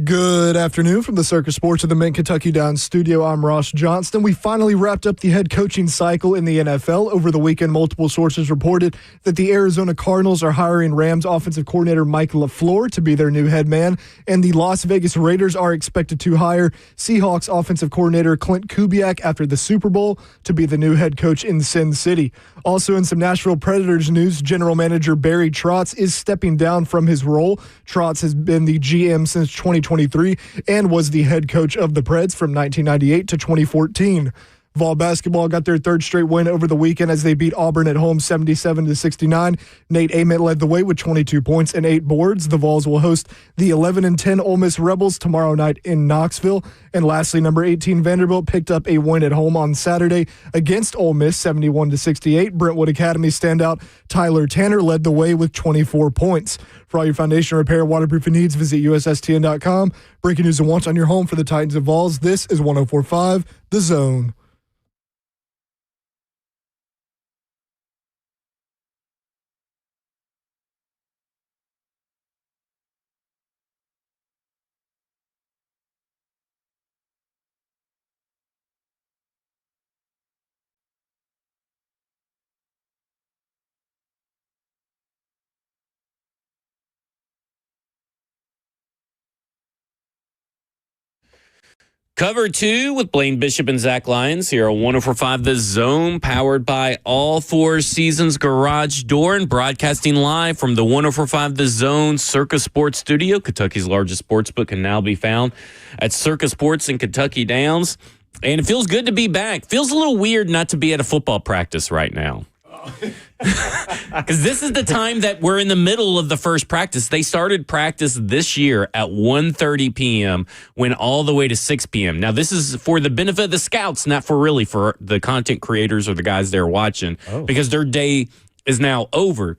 Good afternoon from the Circus Sports of the Mint Kentucky Downs studio. I'm Ross Johnston. We finally wrapped up the head coaching cycle in the NFL. Over the weekend, multiple sources reported that the Arizona Cardinals are hiring Rams offensive coordinator Mike LaFleur to be their new head man, and the Las Vegas Raiders are expected to hire Seahawks offensive coordinator Clint Kubiak after the Super Bowl to be the new head coach in Sin City. Also in some Nashville Predators news, general manager Barry Trotz is stepping down from his role. Trotz has been the GM since 2023 and was the head coach of the Preds from 1998 to 2014. Vol basketball got their third straight win over the weekend as they beat Auburn at home 77-69. Nate Ament led the way with 22 points and 8 boards. The Vols will host the 11-10 Ole Miss Rebels tomorrow night in Knoxville. And lastly, number 18 Vanderbilt picked up a win at home on Saturday against Ole Miss 71-68. Brentwood Academy standout Tyler Tanner led the way with 24 points. For all your foundation repair, waterproofing needs, visit USSTN.com. Breaking news and wants on your home for the Titans and Vols. This is 104.5 The Zone. Cover 2 with Blaine Bishop and Zach Lyons here on 104.5 The Zone, powered by All Four Seasons Garage Door and broadcasting live from the 104.5 The Zone Circus Sports Studio. Kentucky's largest sports book can now be found at Circus Sports in Kentucky Downs. And it feels good to be back. Feels a little weird not to be at a football practice right now. Because this is the time that we're in the middle of the first practice. They started practice this year at 1:30 p.m., went all the way to 6 p.m. Now, this is for the benefit of the scouts, not for the content creators or the guys they're watching, because their day is now over.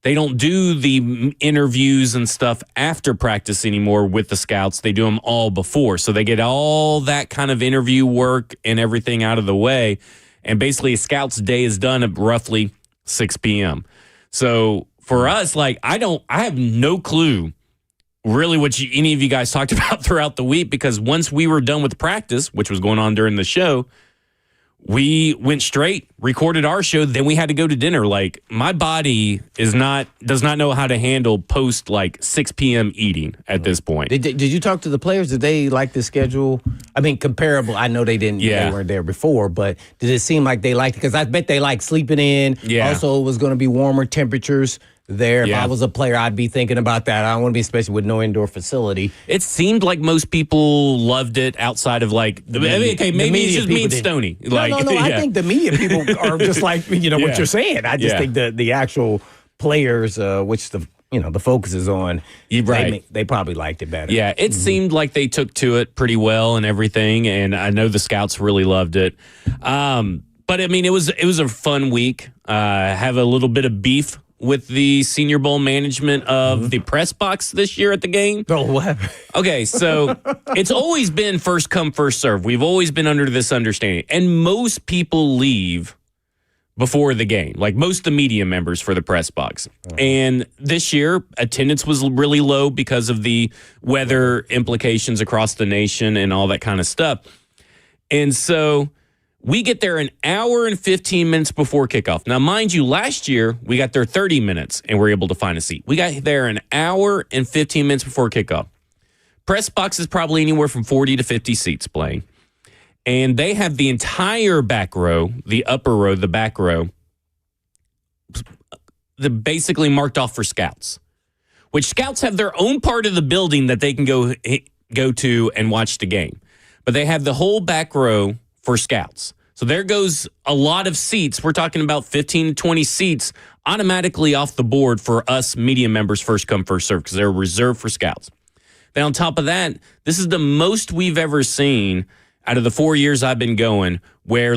They don't do the interviews and stuff after practice anymore with the scouts. They do them all before. So they get all that kind of interview work and everything out of the way. And basically, a scout's day is done at roughly 6 p.m. So for us, I have no clue really what any of you guys talked about throughout the week, because once we were done with practice, which was going on during the show, we went straight, recorded our show, then we had to go to dinner. My body does not know how to handle post 6 p.m. eating at this point. Did you talk to the players? Did they like the schedule? I mean, comparable. I know they didn't. Yeah. They weren't there before, but did it seem like they liked it? Because I bet they like sleeping in. Yeah. Also, it was going to be warmer temperatures there. If Yeah. I was a player, I'd be thinking about that. I don't want to be, especially with no indoor facility. It seemed like most people loved it outside of maybe it's just me and Stoney. No. I think the media people are just like, what you're saying. I just think the actual players, which the focus is on, right. They probably liked it better. Yeah, it seemed like they took to it pretty well and everything, and I know the scouts really loved it. But I mean, it was a fun week. Have a little bit of beef with the Senior Bowl management of the press box this year at the game. Oh, what? Okay, so it's always been first come, first serve. We've always been under this understanding. And most people leave before the game, most of the media members for the press box. And this year, attendance was really low because of the weather implications across the nation and all that kind of stuff. And so we get there an hour and 15 minutes before kickoff. Now, mind you, last year, we got there 30 minutes and were able to find a seat. We got there an hour and 15 minutes before kickoff. Press box is probably anywhere from 40 to 50 seats playing. And they have the entire back row, the upper row, the back row, basically marked off for scouts, which scouts have their own part of the building that they can go to and watch the game. But they have the whole back row for scouts. So there goes a lot of seats. We're talking about 15 to 20 seats automatically off the board for us media members, first come, first serve, because they're reserved for scouts. Then on top of that, this is the most we've ever seen out of the 4 years I've been going, where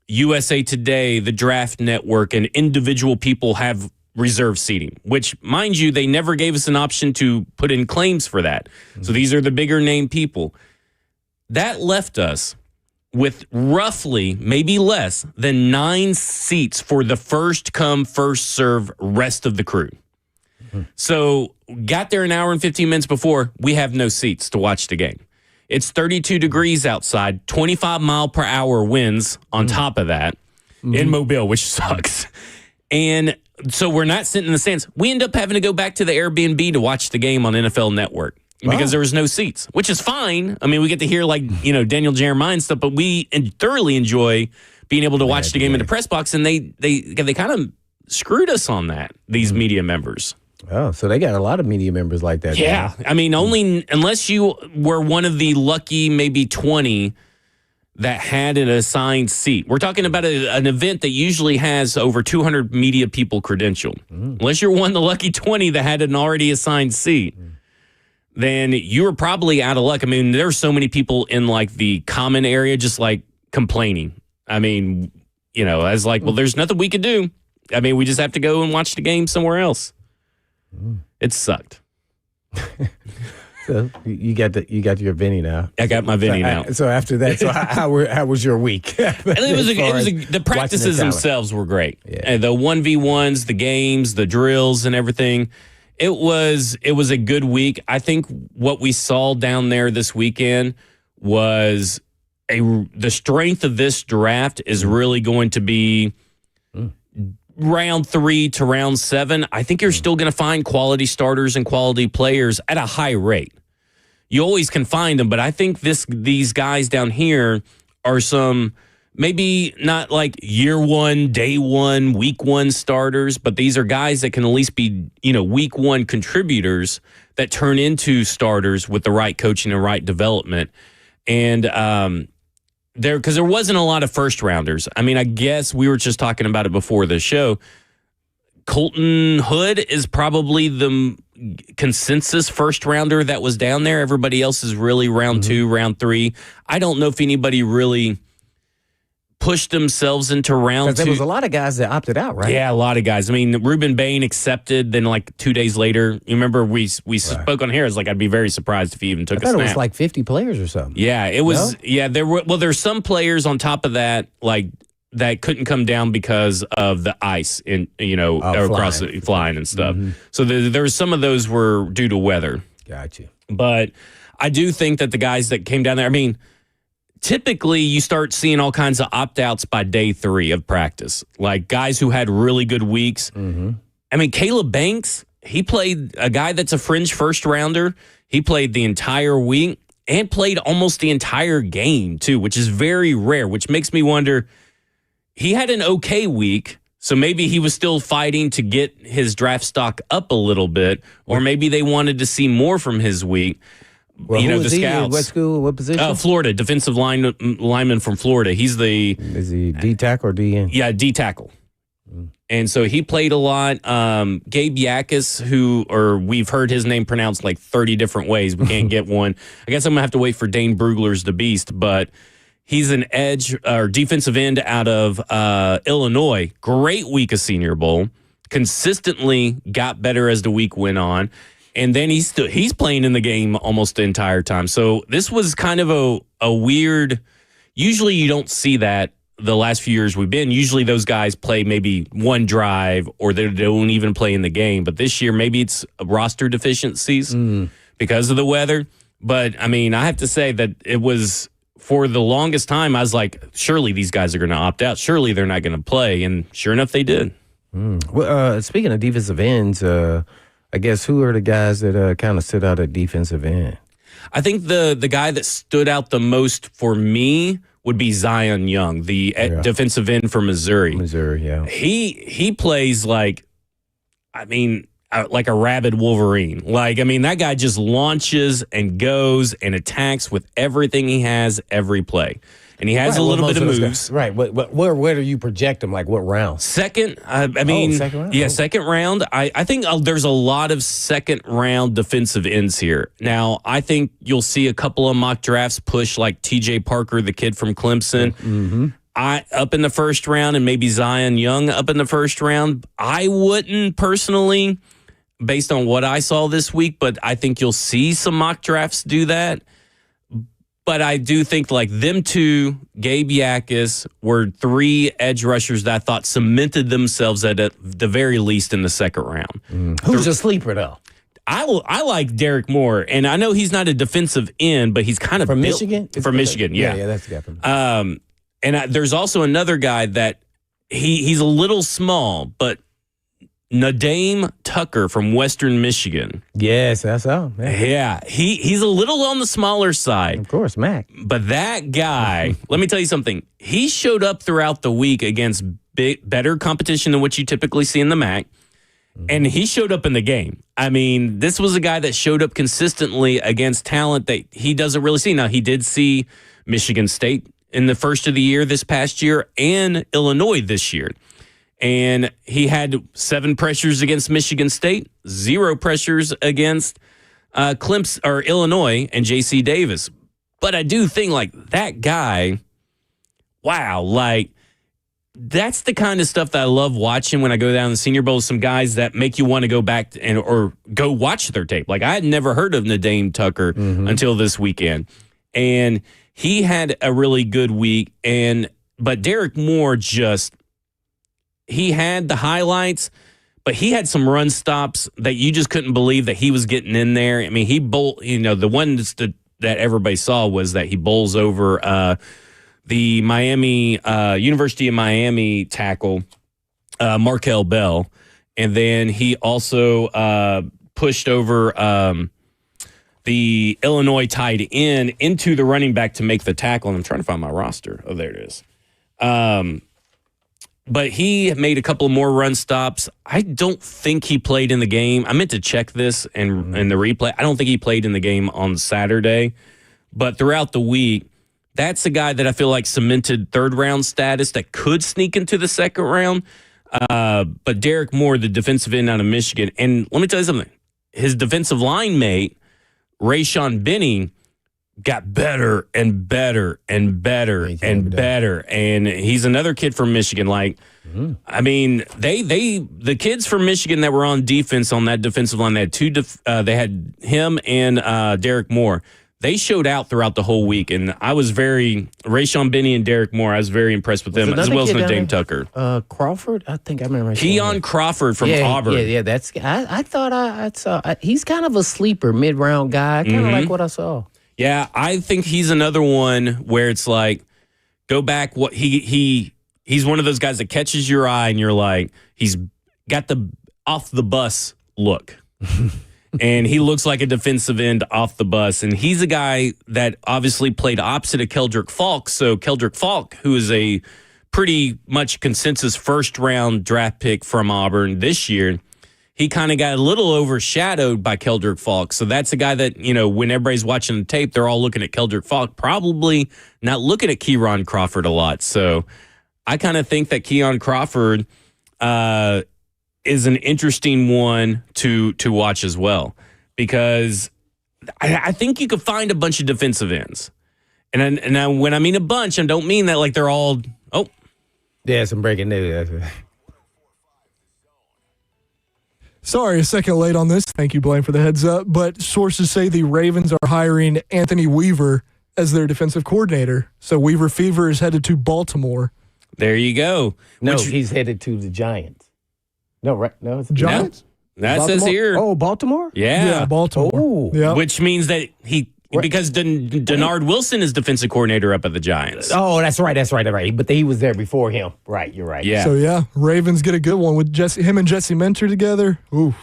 USA Today, the Draft Network, and individual people have reserved seating, which, mind you, they never gave us an option to put in claims for that. So these are the bigger name people. That left us with roughly, maybe less than 9 seats for the first come, first serve rest of the crew. So got there an hour and 15 minutes before. We have no seats to watch the game. It's 32 degrees outside, 25-mile-per-hour winds on top of that in Mobile, which sucks. And so we're not sitting in the stands. We end up having to go back to the Airbnb to watch the game on NFL Network because there was no seats, which is fine. I mean, we get to hear Daniel Jeremiah and stuff, but we thoroughly enjoy being able to watch the game in the press box. And they kind of screwed us on that, these media members. Oh, so they got a lot of media members like that. Yeah. I mean, only unless you were one of the lucky maybe 20 that had an assigned seat. We're talking about an event that usually has over 200 media people credentialed. Unless you're one of the lucky 20 that had an already assigned seat, then you were probably out of luck. I mean, there's so many people in the common area just complaining. I mean, as well, there's nothing we could do. I mean, we just have to go and watch the game somewhere else. It sucked. So you got your Vinny now. I got my Vinny now. So after that, how was your week? The practices themselves were great. Yeah. And the 1v1s, the games, the drills, and everything. It was a good week. I think what we saw down there this weekend was the strength of this draft is really going to be round 3 to round 7. I think you're still going to find quality starters and quality players at a high rate. You always can find them, but I think these guys down here are some maybe not year 1, day 1, week 1 starters, but these are guys that can at least be, week 1 contributors that turn into starters with the right coaching and right development. And because there wasn't a lot of first rounders. I mean, I guess we were just talking about it before the show. Colton Hood is probably the consensus first rounder that was down there. Everybody else is really round 2, round 3. I don't know if anybody really pushed themselves into round 2. There was a lot of guys that opted out, right? Yeah, a lot of guys. I mean, Ruben Bain accepted. Then 2 days later, you remember we spoke on here. It's I'd be very surprised if he even took a snap. I thought it was 50 players or something. Yeah, it was. No? Yeah, there's some players on top of that that couldn't come down because of the ice and across the flying and stuff. So there was some of those were due to weather. Gotcha. But I do think that the guys that came down there, I mean, typically you start seeing all kinds of opt-outs by day 3 of practice, guys who had really good weeks. I mean, Caleb Banks, he played a guy that's a fringe first rounder. He played the entire week and played almost the entire game too, which is very rare, which makes me wonder, he had an okay week, so maybe he was still fighting to get his draft stock up a little bit, or maybe they wanted to see more from his week. Well, the scouts. What school? What position? Florida, defensive lineman from Florida. Is he D tackle or DN? Yeah, D tackle. And so he played a lot. Gabe Yakis, we've heard his name pronounced 30 different ways. We can't get one. I guess I'm gonna have to wait for Dane Brugler's the Beast, but he's an edge or defensive end out of Illinois. Great week of Senior Bowl. Consistently got better as the week went on. And then he's playing in the game almost the entire time. So this was kind of a weird. Usually you don't see that the last few years we've been. Usually those guys play maybe one drive or they don't even play in the game. But this year maybe it's roster deficiencies because of the weather. But I mean, I have to say that it was for the longest time. I was like, surely these guys are going to opt out. Surely they're not going to play. And sure enough, they did. Well, speaking of defensive ends, I guess who are the guys that kind of stood out at defensive end? I think the guy that stood out the most for me would be Zion Young, the defensive end for Missouri. Missouri, yeah. He plays like a rabid Wolverine. That guy just launches and goes and attacks with everything he has every play. And he has a little bit of moves. Right. Where do you project him? What round? Second. Second round? Yeah, second round. I think there's a lot of second round defensive ends here. Now, I think you'll see a couple of mock drafts push TJ Parker, the kid from Clemson, up in the first round, and maybe Zion Young up in the first round. I wouldn't personally, based on what I saw this week, but I think you'll see some mock drafts do that. But I do think like them two, Gabe Yakis, were 3 edge rushers that I thought cemented themselves at the very least in the second round. Who's a sleeper, though? I like Derek Moore, and I know he's not a defensive end, but he's kind of From built, Michigan? From Michigan, yeah. Yeah, that's the guy from And there's also another guy that he's a little small, but Nadeem Tucker from Western Michigan. Yes, that's all. Yeah, he's a little on the smaller side. Of course, Mac. But that guy, let me tell you something. He showed up throughout the week against better competition than what you typically see in the MAC. And he showed up in the game. I mean, this was a guy that showed up consistently against talent that he doesn't really see. Now, he did see Michigan State in the first of the year this past year and Illinois this year. And he had 7 pressures against Michigan State, 0 pressures against Clemson or Illinois and J.C. Davis. But I do think like that guy, wow, like that's the kind of stuff that I love watching when I go down to the Senior Bowl. Some guys that make you want to go back or go watch their tape. Like I had never heard of Nadeem Tucker until this weekend, and he had a really good week. But Derek Moore he had the highlights, but he had some run stops that you just couldn't believe that he was getting in there. I mean, the one that everybody saw was that he bowls over the University of Miami tackle, Markel Bell. And then he also pushed over the Illinois tight end into the running back to make the tackle. And I'm trying to find my roster. Oh, there it is. But he made a couple more run stops. I don't think he played in the game. I meant to check this and the replay. I don't think he played in the game on Saturday. But throughout the week, that's a guy that I feel like cemented third-round status that could sneak into the second round. But Derek Moore, the defensive end out of Michigan, and let me tell you something. His defensive line mate, Rayshon Benning, got better and better and better and better. And he's another kid from Michigan. Like, I mean, the kids from Michigan that were on defense on that defensive line, they had they had him and Derek Moore. They showed out throughout the whole week, and I was Rayshon Benny and Derek Moore, I was very impressed with them, as well as Nadeem Tucker. Crawford? I think I remember. Keon Crawford from Auburn. Yeah, that's. I thought I saw. He's kind of a sleeper, mid-round guy. I kind of like what I saw. Yeah, I think he's another one where it's like, go back. What he's one of those guys that catches your eye, and you're like, he's got the off the bus look. And he looks like a defensive end off the bus. And he's a guy that obviously played opposite of Keldrick Falk. So Keldrick Falk, who is a pretty much consensus first-round draft pick from Auburn this year, he kind of got a little overshadowed by Keldrick Falk. So that's a guy that, when everybody's watching the tape, they're all looking at Keldrick Falk, probably not looking at Keon Crawford a lot. So I kind of think that Keon Crawford is an interesting one to watch as well, because I think you could find a bunch of defensive ends. And when I mean a bunch, I don't mean that like they're all, Yeah, some breaking news. Sorry, a second late on this. Thank you, Blaine, for the heads up. But sources say the Ravens are hiring Anthony Weaver as their defensive coordinator. So Weaver Fever is headed to Baltimore. There you go. No, he's headed to the Giants. No, right? No, it's the Giants? No, that Baltimore? says here. Oh, Baltimore? Yeah. Baltimore. Oh. Yeah. Which means that because Denard Wilson is defensive coordinator up at the Giants. Oh, that's right. But he was there before him. Right, you're right. Yeah. So, Ravens get a good one with him and Jesse Minter together. Oof.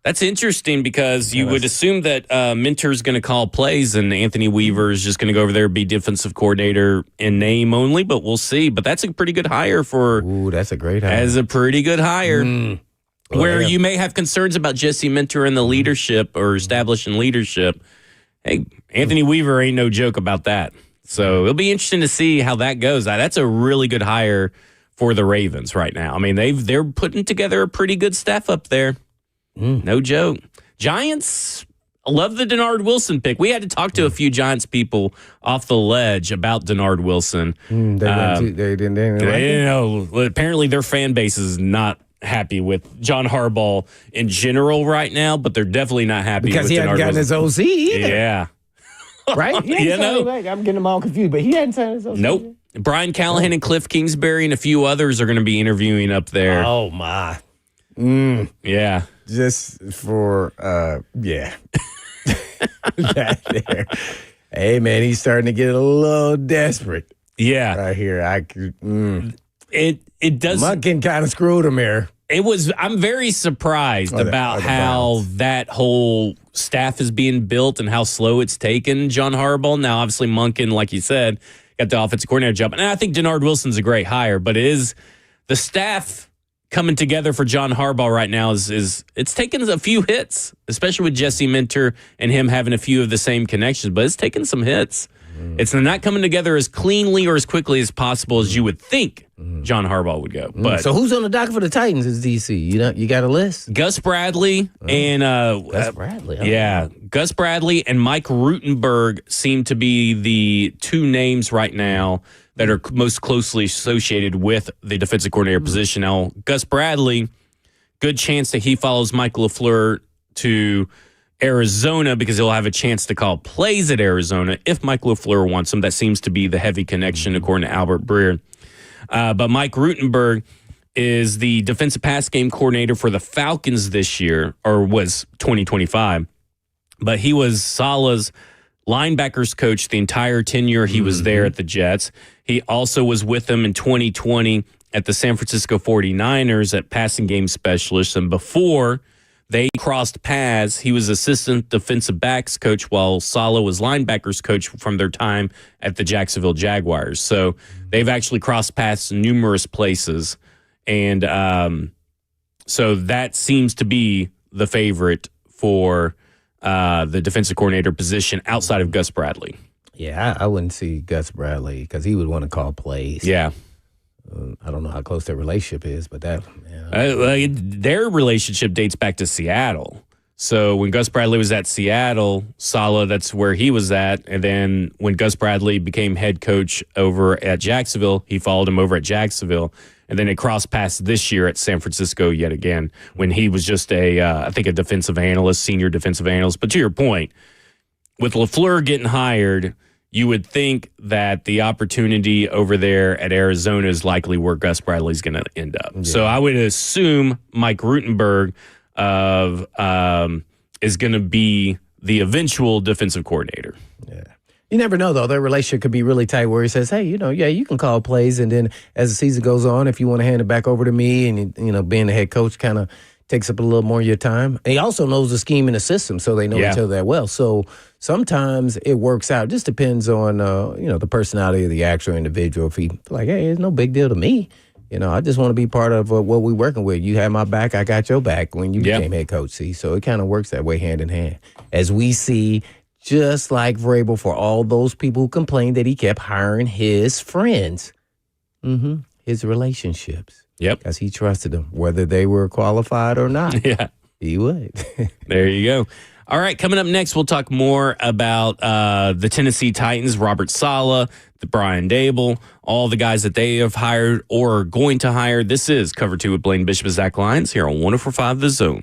That's interesting because you would assume that Minter's going to call plays and Anthony Weaver is just going to go over there and be defensive coordinator in name only, but we'll see. But that's a pretty good hire that's a great hire. As a pretty good hire. Where you may have concerns about Jesse Minter and the leadership or establishing leadership. Hey, Anthony Weaver ain't no joke about that. So it'll be interesting to see how that goes. That's a really good hire for the Ravens right now. I mean, they're putting together a pretty good staff up there. No joke. Giants, I love the Denard Wilson pick. We had to talk to a few Giants people off the ledge about Denard Wilson. They didn't know. Apparently, their fan base is not happy with John Harbaugh in general right now, but they're definitely not happy because with he hadn't Denard gotten Wilson. his OC either. Yeah. right? You know? I'm getting them all confused, but he hadn't signed his association. Nope. Brian Callahan and Cliff Kingsbury and a few others are going to be interviewing up there. Oh, my. Yeah. Just for, yeah. That there. Hey, man, he's starting to get a little desperate. Yeah. Right here. It does. Munkin kind of screwed him here. I'm very surprised about how that whole staff is being built and how slow it's taken John Harbaugh. Now, obviously, Munkin, like you said, got the offensive coordinator job. And I think Denard Wilson's a great hire, but it is the staff coming together for John Harbaugh right now is it's taken a few hits, especially with Jesse Minter and him having a few of the same connections, but it's taken some hits. It's not coming together as cleanly or as quickly as possible as you would think John Harbaugh would go. But so who's on the docket for the Titans is DC? You got a list? Gus Bradley and Gus Bradley. Gus Bradley and Mike Rutenberg seem to be the two names right now that are most closely associated with the defensive coordinator position. Now, Gus Bradley, good chance that he follows Mike LaFleur to Arizona because he'll have a chance to call plays at Arizona if Mike LaFleur wants him. That seems to be the heavy connection, according to Albert Breer. But Mike Rutenberg is the defensive pass game coordinator for the Falcons this year, or was 2025. But he was Salah's linebackers coach the entire tenure he was there at the Jets. He also was with them in 2020 at the San Francisco 49ers at passing game specialist. And before they crossed paths, he was assistant defensive backs coach while Salah was linebackers coach from their time at the Jacksonville Jaguars. So they've actually crossed paths in numerous places. And so that seems to be the favorite for the defensive coordinator position outside of Gus Bradley. Yeah, I wouldn't see Gus Bradley because he would want to call plays. Yeah. I don't know how close their relationship is, but that their relationship dates back to Seattle. So when Gus Bradley was at Seattle, Salah, that's where he was at. And then when Gus Bradley became head coach over at Jacksonville, he followed him over at Jacksonville. And then it crossed paths this year at San Francisco yet again when he was just I think a defensive analyst, senior defensive analyst. But to your point, with LaFleur getting hired, you would think that the opportunity over there at Arizona is likely where Gus Bradley's going to end up. Yeah. So I would assume Mike Rutenberg is going to be the eventual defensive coordinator. Yeah. You never know, though. Their relationship could be really tight where he says, hey, you can call plays. And then as the season goes on, if you want to hand it back over to me and, being the head coach kind of takes up a little more of your time. And he also knows the scheme and the system, so they know each other that well. So sometimes it works out. It just depends on, the personality of the actual individual. If he like, hey, it's no big deal to me. I just want to be part of what we're working with. You had my back, I got your back when you became head coach. See, so it kind of works that way hand in hand. As we see, just like Vrabel, for all those people who complained that he kept hiring his friends, his relationships. Yep. Because he trusted them, whether they were qualified or not. Yeah. He would. There you go. All right, coming up next, we'll talk more about the Tennessee Titans, Robert Saleh, the Brian Dable, all the guys that they have hired or are going to hire. This is Cover 2 with Blaine Bishop and Zach Lyons here on 104.5 The Zone.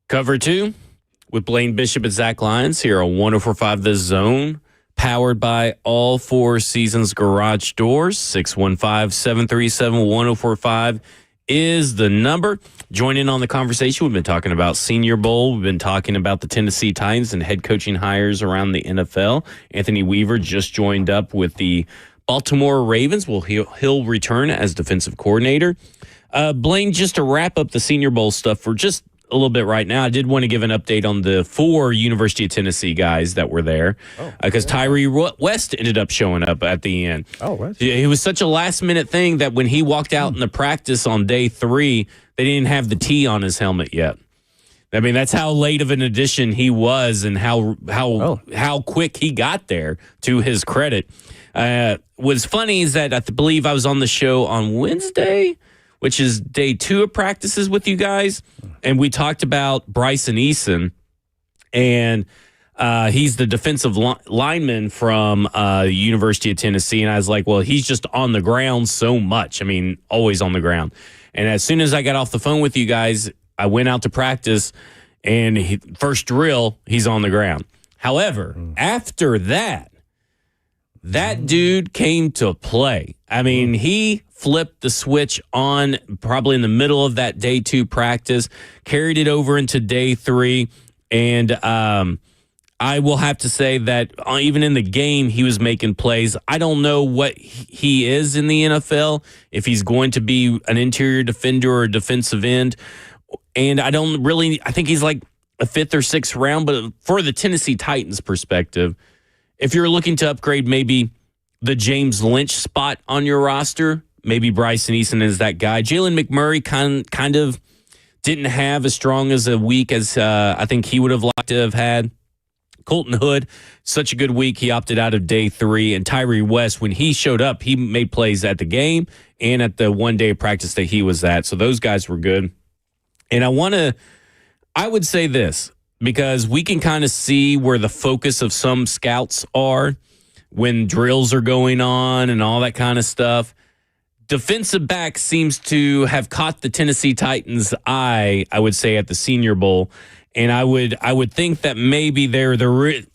Cover 2 with Blaine Bishop and Zach Lyons here on 104.5 The Zone, powered by All Four Seasons Garage Doors. 615-737-1045 is the number. Join in on the conversation. We've been talking about Senior Bowl. We've been talking about the Tennessee Titans and head coaching hires around the NFL. Anthony Weaver just joined up with the Baltimore Ravens. He'll return as defensive coordinator. Blaine, just to wrap up the Senior Bowl stuff for just a little bit right now, I did want to give an update on the 4 University of Tennessee guys that were there because Tyree West ended up showing up at the end. Oh, West. It was such a last-minute thing that when he walked out in the practice on day 3, they didn't have the T on his helmet yet. I mean, that's how late of an addition he was and how quick he got there, to his credit. What's funny is that I believe I was on the show on Wednesday, which is day 2 of practices with you guys, and we talked about Bryson Eason, and he's the defensive lineman from University of Tennessee, and I was like, well, he's just on the ground so much. I mean, always on the ground. And as soon as I got off the phone with you guys, I went out to practice, and first drill, he's on the ground. However, after that dude came to play. I mean, he flipped the switch on probably in the middle of that day 2 practice, carried it over into day 3, and I will have to say that even in the game, he was making plays. I don't know what he is in the NFL, if he's going to be an interior defender or a defensive end, and I think he's like a 5th or 6th round, but for the Tennessee Titans perspective, if you're looking to upgrade maybe the James Lynch spot on your roster, maybe Bryson Eason is that guy. Jalen McMurray kind of didn't have as strong as a week as I think he would have liked to have had. Colton Hood, such a good week. He opted out of day 3. And Tyree West, when he showed up, he made plays at the game and at the one day of practice that he was at. So those guys were good. And I would say this, because we can kind of see where the focus of some scouts are when drills are going on and all that kind of stuff. Defensive back seems to have caught the Tennessee Titans' eye, I would say, at the Senior Bowl. And I would think that maybe they're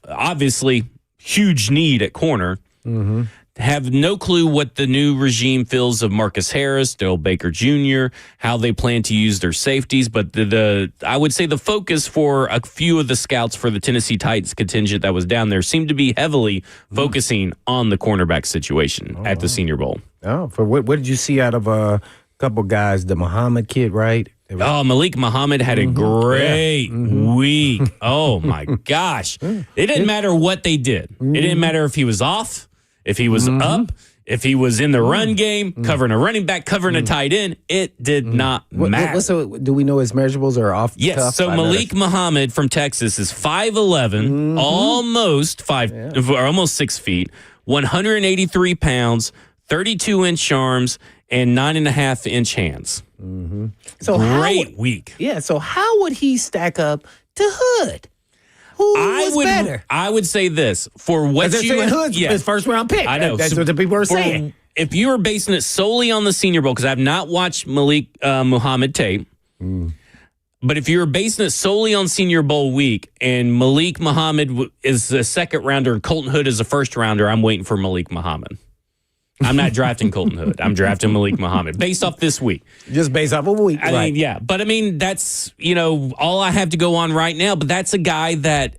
obviously huge need at corner. Mm-hmm. Have no clue what the new regime feels of Marcus Harris, Darrell Baker Jr., how they plan to use their safeties. But I would say the focus for a few of the scouts for the Tennessee Titans contingent that was down there seemed to be heavily focusing on the cornerback situation at the Senior Bowl. Oh, for what did you see out of a couple guys? The Muhammad kid, right? Malik Muhammad had a great week. Oh, my gosh. It didn't matter what they did. It didn't matter if he was off, if he was up, if he was in the run game, covering a running back, covering a tight end. It did not matter. Do we know his measurables are off? Yes. Tough? So Malik Muhammad from Texas is 5'11", almost 6 feet, 183 pounds, 32-inch arms, and 9.5-inch hands. Mm-hmm. So great week. Yeah. So how would he stack up to Hood? Who was better? I would say this for what you Hood's his first round pick. I know That's what the people are saying. If you were basing it solely on the Senior Bowl, because I've not watched Malik Muhammad tape, but if you were basing it solely on Senior Bowl week, and Malik Muhammad is a second rounder and Colton Hood is a first rounder, I'm waiting for Malik Muhammad. I'm not drafting Colton Hood. I'm drafting Malik Muhammad based off this week. Just based off of a week. I mean, yeah. But I mean, that's, all I have to go on right now. But that's a guy that,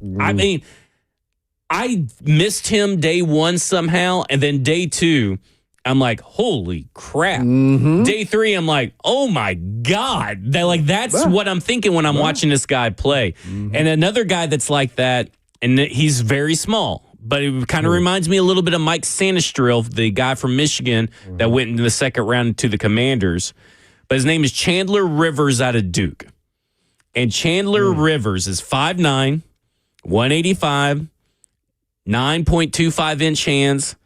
I missed him day 1 somehow. And then day 2, I'm like, holy crap. Day 3, I'm like, oh my God. That's what I'm thinking when I'm watching this guy play. And another guy that's like that, and he's very small. But it kind of reminds me a little bit of Mike Sanistril, the guy from Michigan that went into the second round to the Commanders. But his name is Chandler Rivers out of Duke. And Chandler Rivers is 5'9", 185, 9.25-inch hands,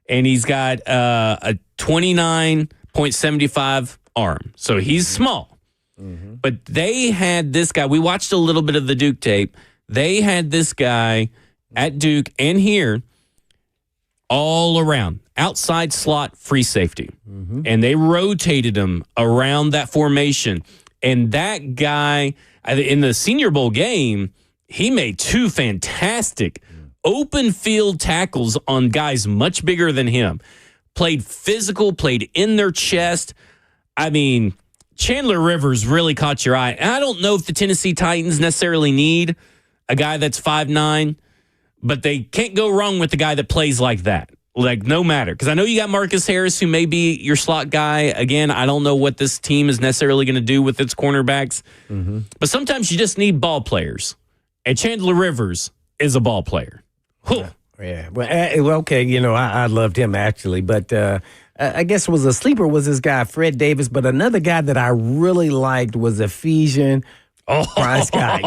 and he's got a 29.75 arm. So he's small. But they had this guy. We watched a little bit of the Duke tape. They had this guy at Duke and here all around. Outside slot, free safety. And they rotated him around that formation. And that guy, in the Senior Bowl game, he made 2 fantastic open field tackles on guys much bigger than him. Played physical, played in their chest. I mean, Chandler Rivers really caught your eye. And I don't know if the Tennessee Titans necessarily need a guy that's 5'9", but they can't go wrong with the guy that plays like that. Like, no matter. Because I know you got Marcus Harris, who may be your slot guy. Again, I don't know what this team is necessarily going to do with its cornerbacks. But sometimes you just need ball players. And Chandler Rivers is a ball player. Yeah. Well, okay. You know, I loved him, actually. But I guess was a sleeper was this guy, Fred Davis. But another guy that I really liked was Ephesian Price guy.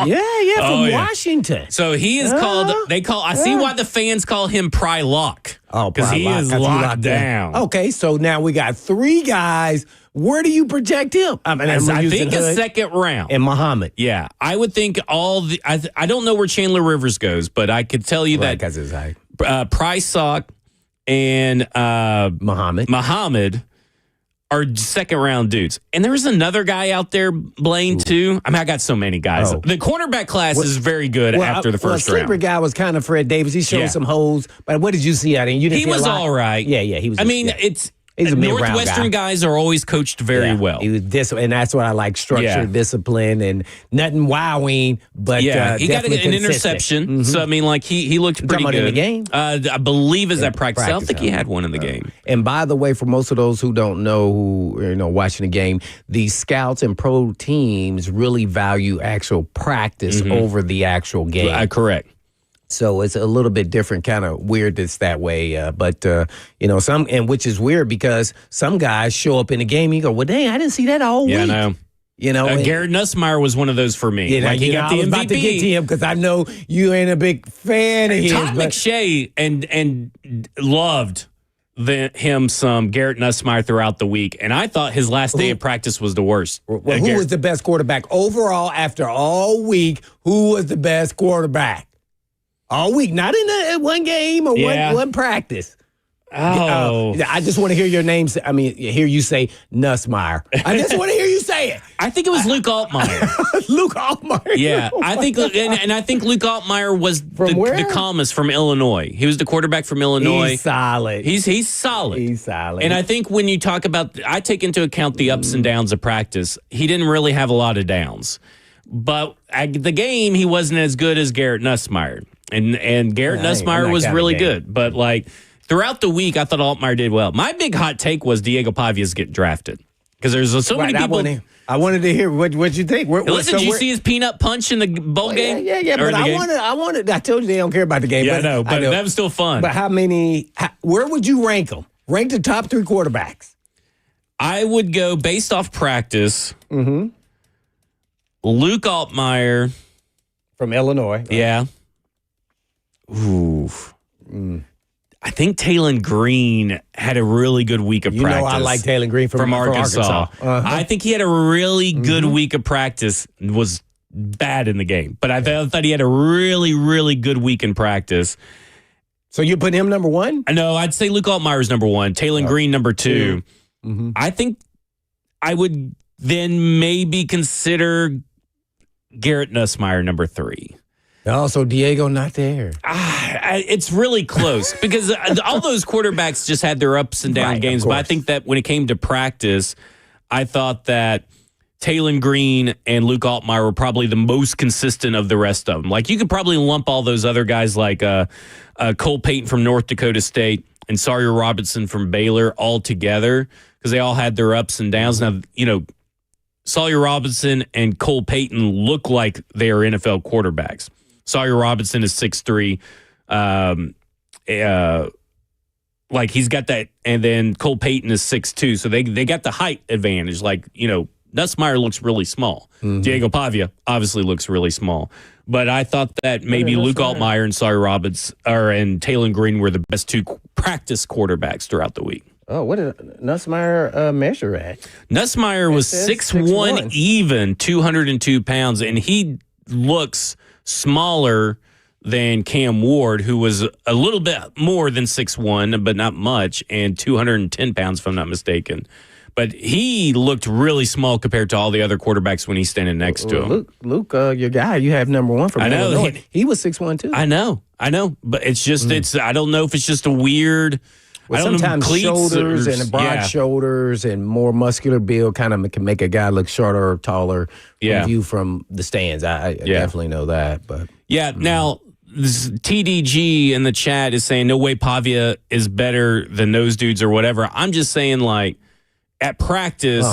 From Washington. So he is called, I see why the fans call him Pry Lock. Oh, because he is locked down. Okay, so now we got 3 guys. Where do you project him? I think a second round. And Muhammad. Yeah, I would think I don't know where Chandler Rivers goes, but I could tell you that because his height. Price Sock and Muhammad are second round dudes. And there was another guy out there, Blaine, too. I mean, I got so many guys. The cornerback class is very good after the first round. The sleeper guy was kind of Fred Davis. He showed some holes. But what did you see out of him? You didn't he see was a lot? all right. Yeah, he was. He's a Northwestern guys are always coached very well. He was and that's what I like: structure, discipline, and nothing wowing. But he got an consistent. interception. So I mean, like he looked pretty good in the game. I believe is that practice. I don't think he had one in the game. And by the way, for most of those who don't know, who watching the game, the scouts and pro teams really value actual practice over the actual game. Correct. So it's a little bit different, kind of weird it's that way. But which is weird because some guys show up in the game and you go, well, dang, I didn't see that all week. Yeah, I know. Garrett Nussmeier was one was for me. Yeah, he got the MVP. I was about to get to him because I know you ain't a big fan of his. Todd McShay and loved him some Garrett Nussmeier throughout the week, and I thought his last day of practice was the worst. Well, who was the best quarterback overall after all week? Who was the best quarterback? All week, not in one game or one practice. I just want to hear your names. I mean, hear you say Nussmeier. I just want to hear you say it. I think it was Luke Altmaier. Luke Altmaier. Yeah, I think, and I think Luke Altmaier was the calmest from Illinois. He was the quarterback from Illinois. He's solid. He's solid. He's solid. And I think when you talk about, I take into account the ups and downs of practice. He didn't really have a lot of downs, but at the game he wasn't as good as Garrett Nussmeier. And Garrett Nussmeier was really good. But, throughout the week, I thought Altmaier did well. My big hot take was Diego Pavia's get drafted. Because there's so many people. I wanted to hear what you think. Did you see his peanut punch in the bowl game? Yeah. But I wanted. I told you they don't care about the game. Yeah, but I know. That was still fun. But where would you rank them? Rank the top 3 quarterbacks. I would go based off practice. Luke Altmaier. From Illinois. Right? Yeah. Ooh. I think Taylon Green had a really good week of practice. I like Taylon Green from Arkansas. I think he had a really good week of practice. Was bad in the game, but I thought he had a really, really good week in practice. So you put him number 1? No, I'd say Luke Altmaier's number 1, Taylon Green number 2. I think I would then maybe consider Garrett Nussmeier number 3. Oh, so Diego not there. It's really close because all those quarterbacks just had their ups and down games. But I think that when it came to practice, I thought that Taylon Green and Luke Altmaier were probably the most consistent of the rest of them. Like, you could probably lump all those other guys like Cole Payton from North Dakota State and Sawyer Robertson from Baylor all together because they all had their ups and downs. Now, Sawyer Robinson and Cole Payton look like they are NFL quarterbacks. Sawyer Robinson is 6'3". He's got that, and then Cole Payton is 6'2". So they got the height advantage. Nussmeier looks really small. Diego Pavia obviously looks really small. But I thought that maybe Luke Altmaier and Sawyer Robertson and Taylon Green were the best 2 practice quarterbacks throughout the week. Oh, what did Nussmeier measure at? Nussmeier was 6'1", even 202 pounds, and he looks smaller than Cam Ward, who was a little bit more than 6'1", but not much, and 210 pounds, if I'm not mistaken. But he looked really small compared to all the other quarterbacks when he's standing next to him. Luke, your guy, you have number one from Illinois. He was 6'1" too. I know. But it's just, I don't know if it's just a weird. Well, sometimes shoulders and broad shoulders and more muscular build kind of can make a guy look shorter or taller from view from the stands. I definitely know that. But now this TDG in the chat is saying no way Pavia is better than those dudes or whatever. I'm just saying, like, at practice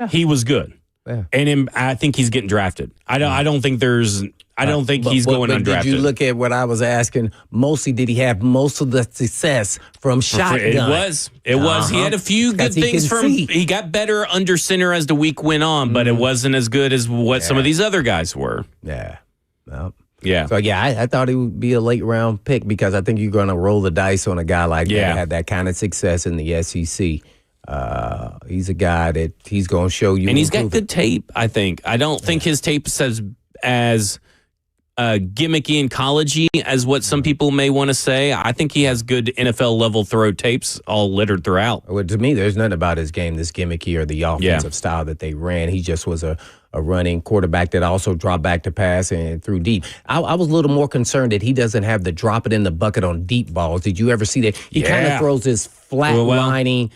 he was good, and I think he's getting drafted. I don't think there's. I don't think he's going undrafted. Did you look at what I was asking? Mostly, did he have most of the success from shotgun? It was. He had a few good things from. He got better under center as the week went on, but it wasn't as good as what some of these other guys were. Yeah. Well, yeah. So, I thought he would be a late round pick because I think you're going to roll the dice on a guy like that, had that kind of success in the SEC. He's a guy that he's going to show you. And he's got good tape, I think. I don't think his tape says as gimmicky and collegey as what some people may want to say. I think he has good NFL level throw tapes all littered throughout. Well, to me, there's nothing about his game that's gimmicky or the offensive style that they ran. He just was a running quarterback that also dropped back to pass and threw deep. I was a little more concerned that he doesn't have the drop it in the bucket on deep balls. Did you ever see that? He kind of throws this flat-lining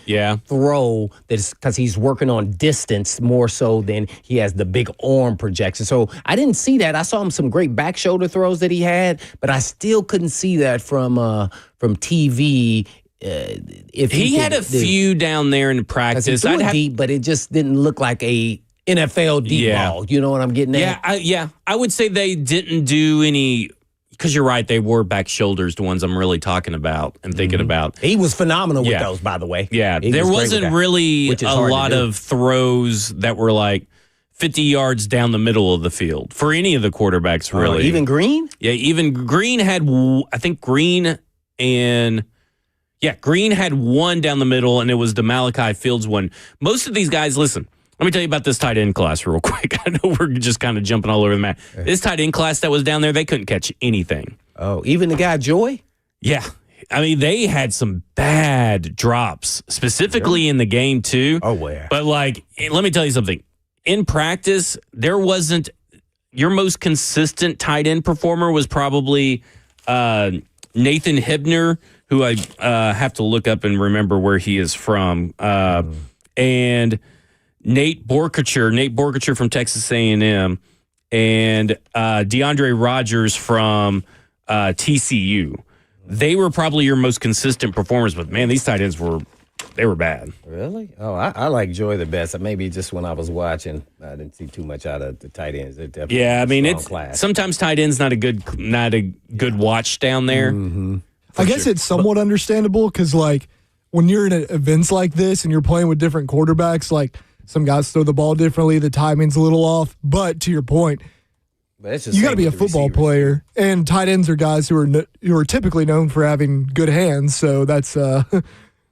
throw that's because he's working on distance more so than he has the big arm projection. So I didn't see that. I saw him some great back shoulder throws that he had, but I still couldn't see that from TV. If he had a few down there in practice, I'd deep, but it just didn't look like a NFL deep ball. You know what I'm getting at? I would say they didn't do any, because you're right, they were back shoulders, the ones I'm really talking about and thinking about. He was phenomenal with those, by the way. Yeah, there wasn't really a lot of throws that were like 50 yards down the middle of the field for any of the quarterbacks, really. Even Green? Yeah, even Green had, I think Green had one down the middle, and it was the Malachi Fields one. Most of these guys, listen, let me tell you about this tight end class real quick. I know we're just kind of jumping all over the map. This tight end class that was down there, they couldn't catch anything. Oh, even the guy Joy? Yeah. I mean, they had some bad drops, specifically in the game, too. Oh, where? But, like, let me tell you something. In practice, there wasn't – your most consistent tight end performer was probably Nathan Hibner, who I have to look up and remember where he is from, and – Nate Borkacher from Texas A&M, and DeAndre Rogers from TCU. They were probably your most consistent performers, but man, these tight ends were bad. Really? Oh, I like Joy the best. Maybe just when I was watching, I didn't see too much out of the tight ends. They're definitely I mean, it's sometimes tight ends not a good watch down there. Mm-hmm. I guess it's somewhat understandable because like when you're in events like this and you're playing with different quarterbacks, like. Some guys throw the ball differently. The timing's a little off. But to your point, you got to be a football player. And tight ends are guys who are typically known for having good hands. So that's not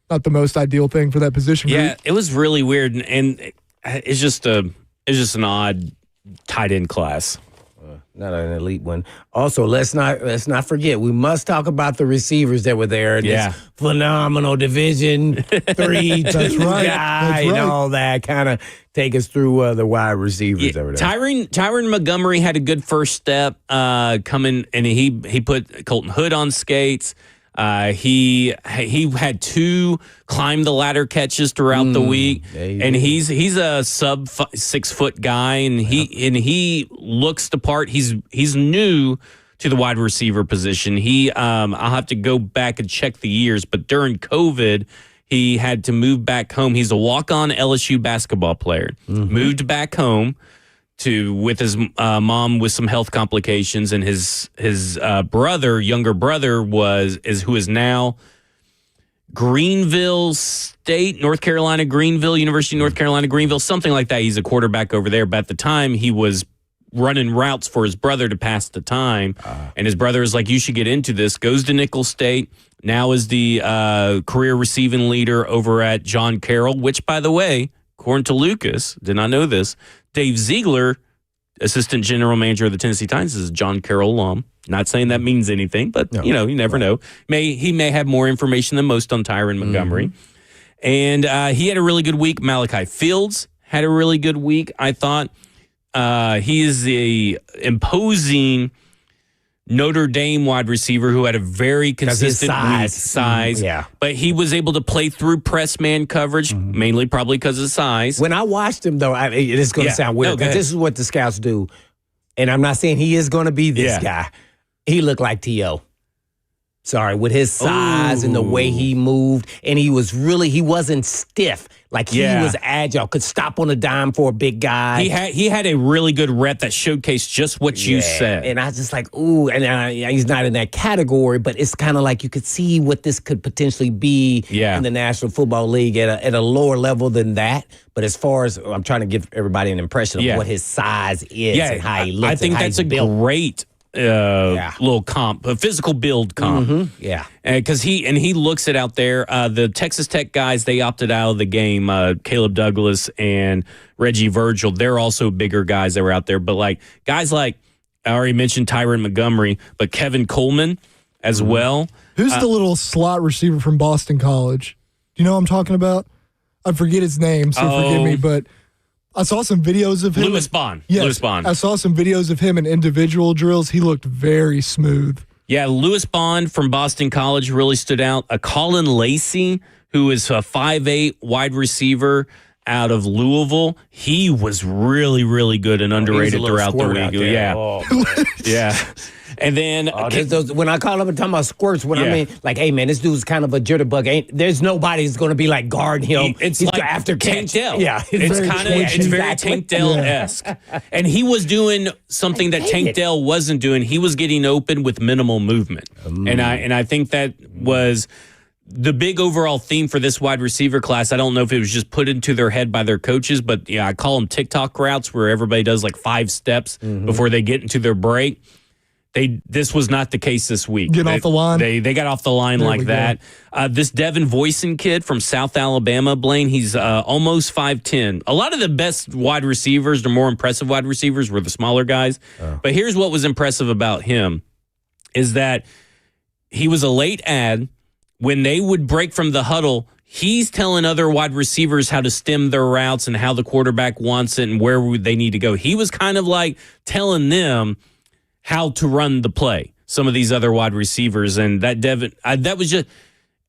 the most ideal thing for that position group. Yeah, it was really weird. And it's just an odd tight end class. Not an elite one. Also, let's not forget, we must talk about the receivers that were there. This phenomenal Division 3 guy and all that. Kind of take us through the wide receivers over there. Tyron Montgomery had a good first step coming, and he put Colton Hood on skates. He had 2 climb the ladder catches throughout the week, and he's a sub 6 foot guy, and he looks the part. He's new to the wide receiver position. I'll have to go back and check the years, but during COVID, he had to move back home. He's a walk-on LSU basketball player. Moved back home with his mom with some health complications, and his younger brother who is now Greenville State, North Carolina, University of North Carolina, Greenville, something like that. He's a quarterback over there, but at the time he was running routes for his brother to pass the time, and his brother is like, you should get into this, goes to Nicholls State, now is the career receiving leader over at John Carroll, which, by the way, according to Lucas, did not know this, Dave Ziegler, assistant general manager of the Tennessee Titans, is a John Carroll alum. Not saying that means anything, but you never know. He may have more information than most on Tyron Montgomery. And he had a really good week. Malachi Fields had a really good week, I thought. He is the imposing Notre Dame wide receiver who had a very consistent size. Yeah. But he was able to play through press man coverage, mainly probably because of size. When I watched him, though, it's going to sound weird, because this is what the scouts do. And I'm not saying he is going to be this guy. He looked like T.O. Sorry, with his size and the way he moved. And he wasn't stiff. Like, he was agile, could stop on a dime for a big guy. He had a really good rep that showcased just what you said. And I was just like, ooh, and he's not in that category, but it's kind of like you could see what this could potentially be in the National Football League at a lower level than that. But as far as, I'm trying to give everybody an impression of what his size is and how he looks. I think that's a great little comp, a physical build comp. Because he looks it out there. The Texas Tech guys, they opted out of the game. Caleb Douglas and Reggie Virgil, they're also bigger guys that were out there. But like guys like, I already mentioned Tyron Montgomery, but Kevin Coleman as well. Who's the little slot receiver from Boston College? Do you know what I'm talking about? I forget his name, so forgive me, but I saw some videos of him. Lewis Bond. Yes, Lewis Bond. I saw some videos of him in individual drills. He looked very smooth. Yeah, Lewis Bond from Boston College really stood out. Colin Lacey, who is a 5'8" wide receiver out of Louisville, he was really, really good and underrated throughout the week. Yeah. Oh, yeah. And then when I call him and talking about squirts, I mean, like, hey man, this dude's kind of a jitterbug. There's nobody who's going to be like guarding him. It's He's like after Tank Dell. Yeah, it's very Tank Dell-esque. And he was doing something that Tank Dell wasn't doing. He was getting open with minimal movement. And I think that was the big overall theme for this wide receiver class. I don't know if it was just put into their head by their coaches, but I call them TikTok routes, where everybody does like 5 steps before they get into their break. This was not the case this week. Off the line? They got off the line like that. This Devin Voisin kid from South Alabama, Blaine, he's almost 5'10". A lot of the best wide receivers, the more impressive wide receivers, were the smaller guys. But here's what was impressive about him is that he was a late ad. When they would break from the huddle, he's telling other wide receivers how to stem their routes and how the quarterback wants it and where they need to go. He was kind of like telling them how to run the play, some of these other wide receivers. And that Devin, that was just,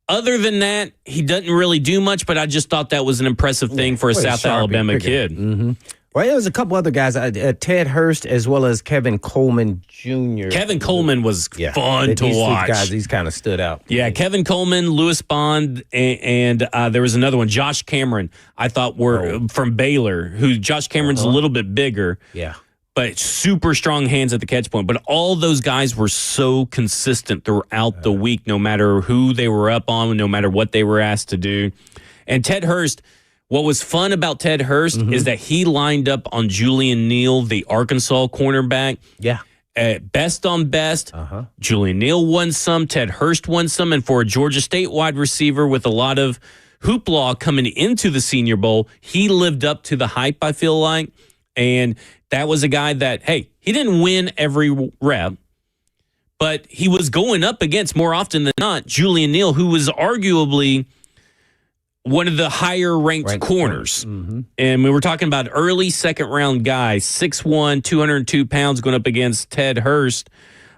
other than that, he doesn't really do much, but I just thought that was an impressive thing for a South Alabama kid. Well, there was a couple other guys, Ted Hurst as well as Kevin Coleman Jr. Kevin Coleman was fun to watch. These guys, these kind of stood out. Yeah, Kevin Coleman, Lewis Bond, and there was another one, Josh Cameron, I thought were from Baylor, who Josh Cameron's a little bit bigger. Yeah. But super strong hands at the catch point. But all those guys were so consistent throughout the week, no matter who they were up on, no matter what they were asked to do. And Ted Hurst, what was fun about Ted Hurst is that he lined up on Julian Neal, the Arkansas cornerback. Yeah. Best on best. Julian Neal won some. Ted Hurst won some. And for a Georgia State wide receiver with a lot of hoopla coming into the Senior Bowl, he lived up to the hype, I feel like. And that was a guy that, hey, he didn't win every rep, but he was going up against, more often than not, Julian Neal, who was arguably one of the higher-ranked corners. And we were talking about early second-round guys, 6'1", 202 pounds, going up against Ted Hurst,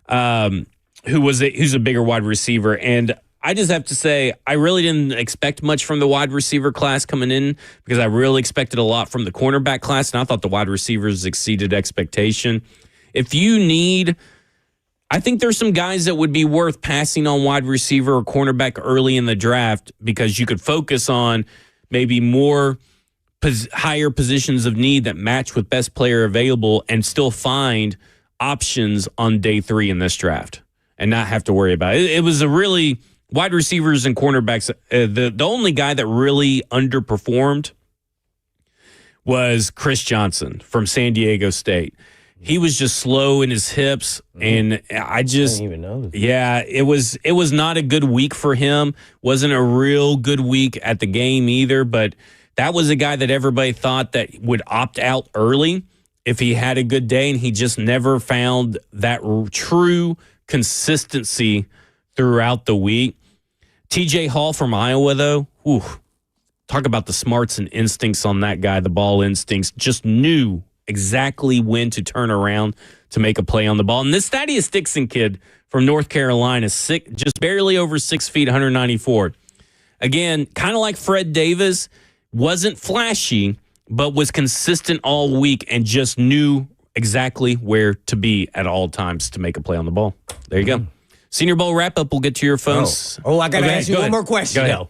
who's a bigger wide receiver. And I just have to say, I really didn't expect much from the wide receiver class coming in because I really expected a lot from the cornerback class, and I thought the wide receivers exceeded expectation. If you need, I think there's some guys that would be worth passing on wide receiver or cornerback early in the draft because you could focus on maybe more higher positions of need that match with best player available and still find options on day 3 in this draft and not have to worry about it. It was a really... Wide receivers and cornerbacks, the only guy that really underperformed was Chris Johnson from San Diego State. He was just slow in his hips, and I didn't even know this. Yeah, it was not a good week for him. Wasn't a real good week at the game either, but that was a guy that everybody thought that would opt out early if he had a good day, and he just never found that true consistency throughout the week. TJ Hall from Iowa, though, talk about the smarts and instincts on that guy, the ball instincts, just knew exactly when to turn around to make a play on the ball. And this Thaddeus Dixon kid from North Carolina, just barely over 6 feet, 194. Again, kind of like Fred Davis, wasn't flashy, but was consistent all week and just knew exactly where to be at all times to make a play on the ball. There you go. Senior Bowl wrap-up. We'll get to your phones. I got to ask you one more question, though.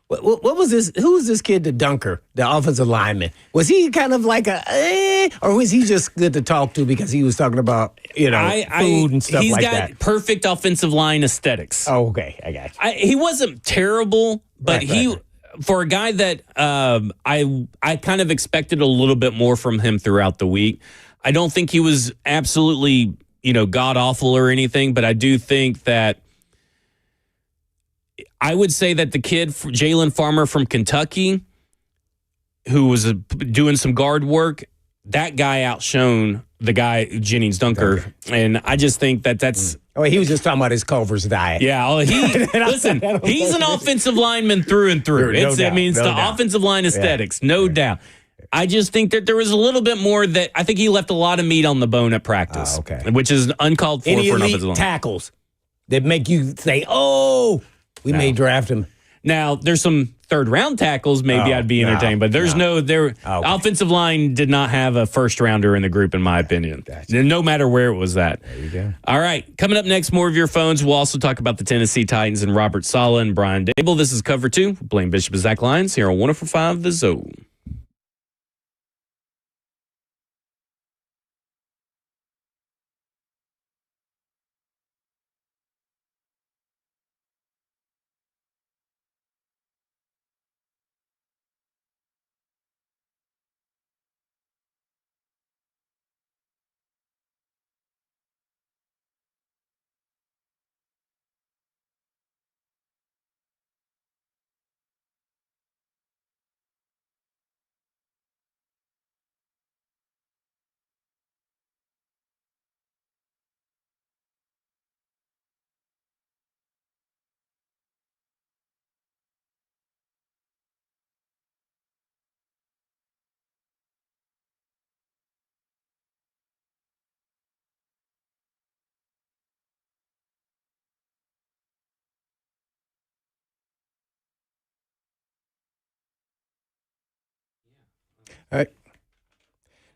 What was this? Who was this kid, the dunker, the offensive lineman? Was he kind of like or was he just good to talk to because he was talking about, food and stuff like that? He's got perfect offensive line aesthetics. Oh, okay. I got you. He wasn't terrible, but for a guy that I kind of expected a little bit more from him throughout the week. I don't think he was absolutely, god-awful or anything, but I do think that I would say that the kid, Jalen Farmer from Kentucky, who was doing some guard work, that guy outshone the guy, Jennings Dunker. And I just think that's... Oh, he was just talking about his Culver's diet. Yeah, listen, he's an offensive lineman through and through. It means the offensive line aesthetics, no doubt. I just think that there was a little bit more that I think he left a lot of meat on the bone at practice, which is uncalled for Any for an elite offensive line. Tackles that make you say, we may draft him. Now, there's some third-round tackles maybe I'd be entertained, but there's offensive line did not have a first-rounder in the group, in my opinion, no matter where it was at. There you go. All right, coming up next, more of your phones. We'll also talk about the Tennessee Titans and Robert Saleh and Brian Dable. This is Cover 2. Blaine Bishop and Zach Lyons here on 104.5 The Zone. All right.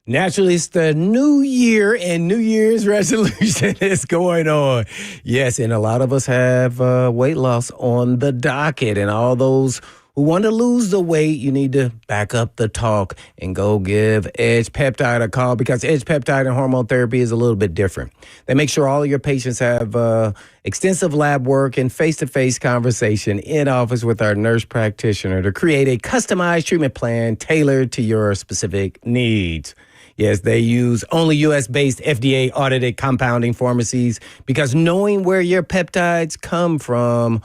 Naturally, it's the new year and New Year's resolution is going on. Yes, and a lot of us have weight loss on the docket. And all those who want to lose the weight, you need to back up the talk and go give Edge Peptide a call, because Edge Peptide and hormone therapy is a little bit different. They make sure all of your patients have extensive lab work and face-to-face conversation in office with our nurse practitioner to create a customized treatment plan tailored to your specific needs. Yes, they use only U.S.-based FDA-audited compounding pharmacies, because knowing where your peptides come from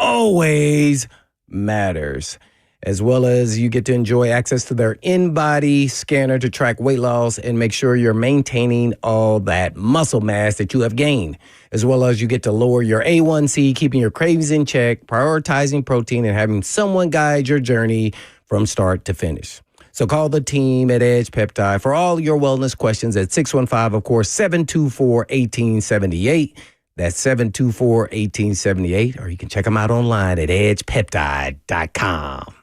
always matters. As well as you get to enjoy access to their in-body scanner to track weight loss and make sure you're maintaining all that muscle mass that you have gained. As well as you get to lower your A1C, keeping your cravings in check, prioritizing protein, and having someone guide your journey from start to finish. So call the team at Edge Peptide for all your wellness questions at 615, of course, 724-1878. That's 724-1878. Or you can check them out online at edgepeptide.com.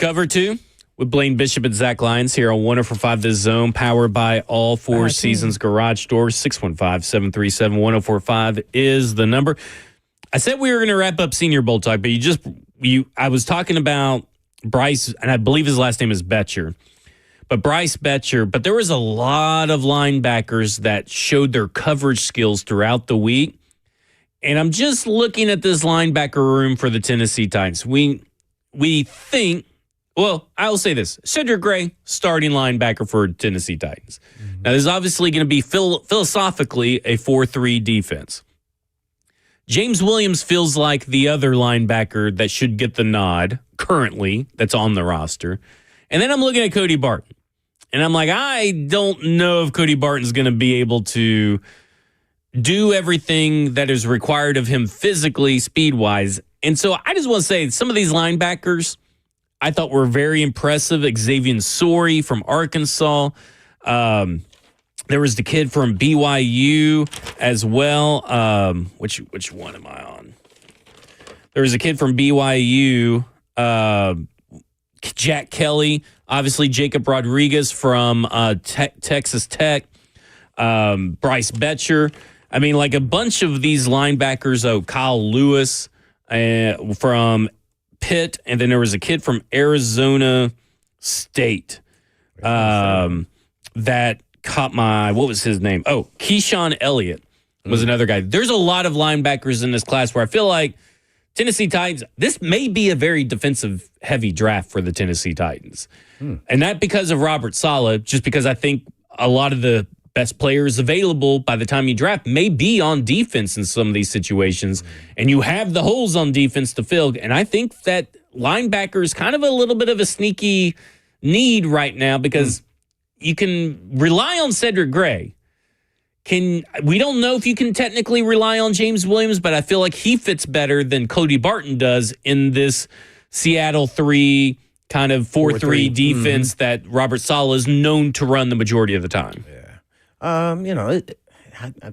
Cover 2 with Blaine Bishop and Zach Lyons here on 104.5 The Zone, powered by All Four Seasons Garage Doors. 615-737-1045 is the number. I said we were going to wrap up Senior Bowl talk, but I was talking about Bryce, and I believe his last name is Betcher. But Bryce Betcher, but there was a lot of linebackers that showed their coverage skills throughout the week. And I'm just looking at this linebacker room for the Tennessee Titans. We think, well, I'll say this. Cedric Gray, starting linebacker for Tennessee Titans. Mm-hmm. Now, this is obviously going to be philosophically a 4-3 defense. James Williams feels like the other linebacker that should get the nod currently that's on the roster. And then I'm looking at Cody Barton. And I'm like, I don't know if Cody Barton's going to be able to do everything that is required of him physically, speed-wise. And so I just want to say some of these linebackers I thought were very impressive. Xavier Sori from Arkansas. There was the kid from BYU as well. Which one am I on? There was a kid from BYU, Jack Kelly. Obviously, Jacob Rodriguez from Texas Tech. Bryce Betcher. I mean, like a bunch of these linebackers. Oh, Kyle Lewis from Pitt. And then there was a kid from Arizona State that caught my, what was his name? Oh, Keyshawn Elliott was another guy. There's a lot of linebackers in this class where I feel like Tennessee Titans, this may be a very defensive-heavy draft for the Tennessee Titans. And not because of Robert Saleh, just because I think a lot of the best players available by the time you draft may be on defense in some of these situations, and you have the holes on defense to fill. And I think that linebacker is kind of a little bit of a sneaky need right now because you can rely on Cedric Gray. We don't know if you can technically rely on James Williams, but I feel like he fits better than Cody Barton does in this Seattle 3 kind of 4-3 defense that Robert Saleh is known to run the majority of the time. Yeah. I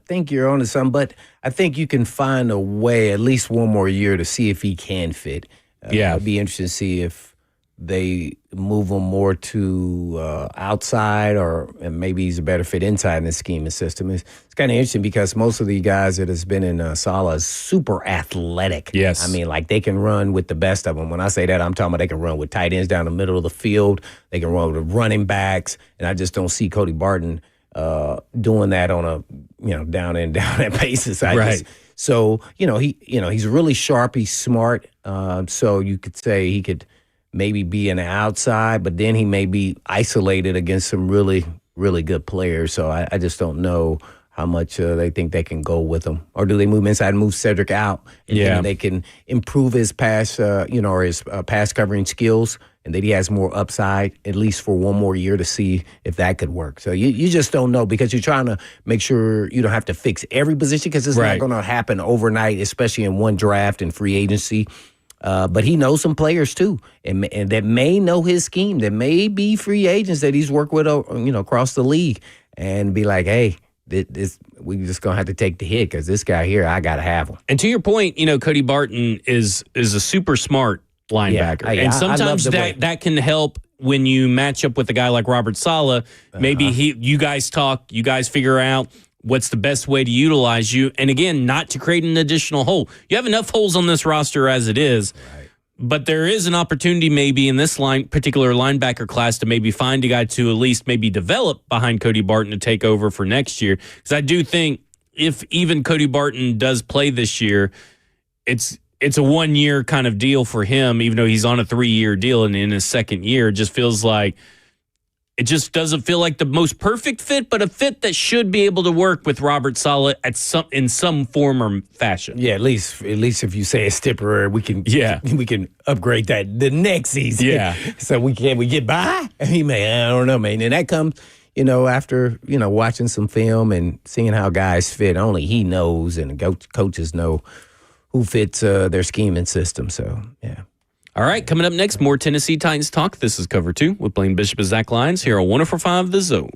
think you're onto something, but I think you can find a way at least one more year to see if he can fit. It'd be interesting to see if they move him more to outside, or maybe he's a better fit inside in the scheme and system. It's kind of interesting because most of the guys that has been in Salah is super athletic. Yes. I mean, like they can run with the best of them. When I say that, I'm talking about they can run with tight ends down the middle of the field. They can run with running backs, and I just don't see Cody Barton doing that on a down and down at basis. So he's really sharp. He's smart. So you could say he could maybe be an outside, but then he may be isolated against some really, really good players. So I just don't know how much they think they can go with him. Or do they move inside and move Cedric out? And then they can improve his pass, or his pass covering skills, and that he has more upside, at least for one more year, to see if that could work. So you just don't know because you're trying to make sure you don't have to fix every position because it's not going to happen overnight, especially in one draft and free agency. But he knows some players too, and that may know his scheme. That may be free agents that he's worked with, across the league, and be like, "Hey, this we just gonna have to take the hit because this guy here, I gotta have him." And to your point, Cody Barton is a super smart linebacker, and sometimes that can help when you match up with a guy like Robert Saleh. Maybe you guys talk, you guys figure out what's the best way to utilize you. And again, not to create an additional hole. You have enough holes on this roster as it is. Right. But there is an opportunity maybe in this particular linebacker class to maybe find a guy to at least maybe develop behind Cody Barton to take over for next year. Because I do think if even Cody Barton does play this year, it's a 1 year kind of deal for him, even though he's on a 3-year deal, and in his second year, it just feels like it just doesn't feel like the most perfect fit, but a fit that should be able to work with Robert Saleh in some form or fashion. Yeah, at least if you say it's temporary, we can upgrade that the next season. Yeah. So we get by. I don't know, man. And that comes, after watching some film and seeing how guys fit. Only he knows, and coaches know who fits their scheme and system. So yeah. All right, coming up next, more Tennessee Titans talk. This is Cover 2 with Blaine Bishop and Zach Lyons here on 104.5 The Zone.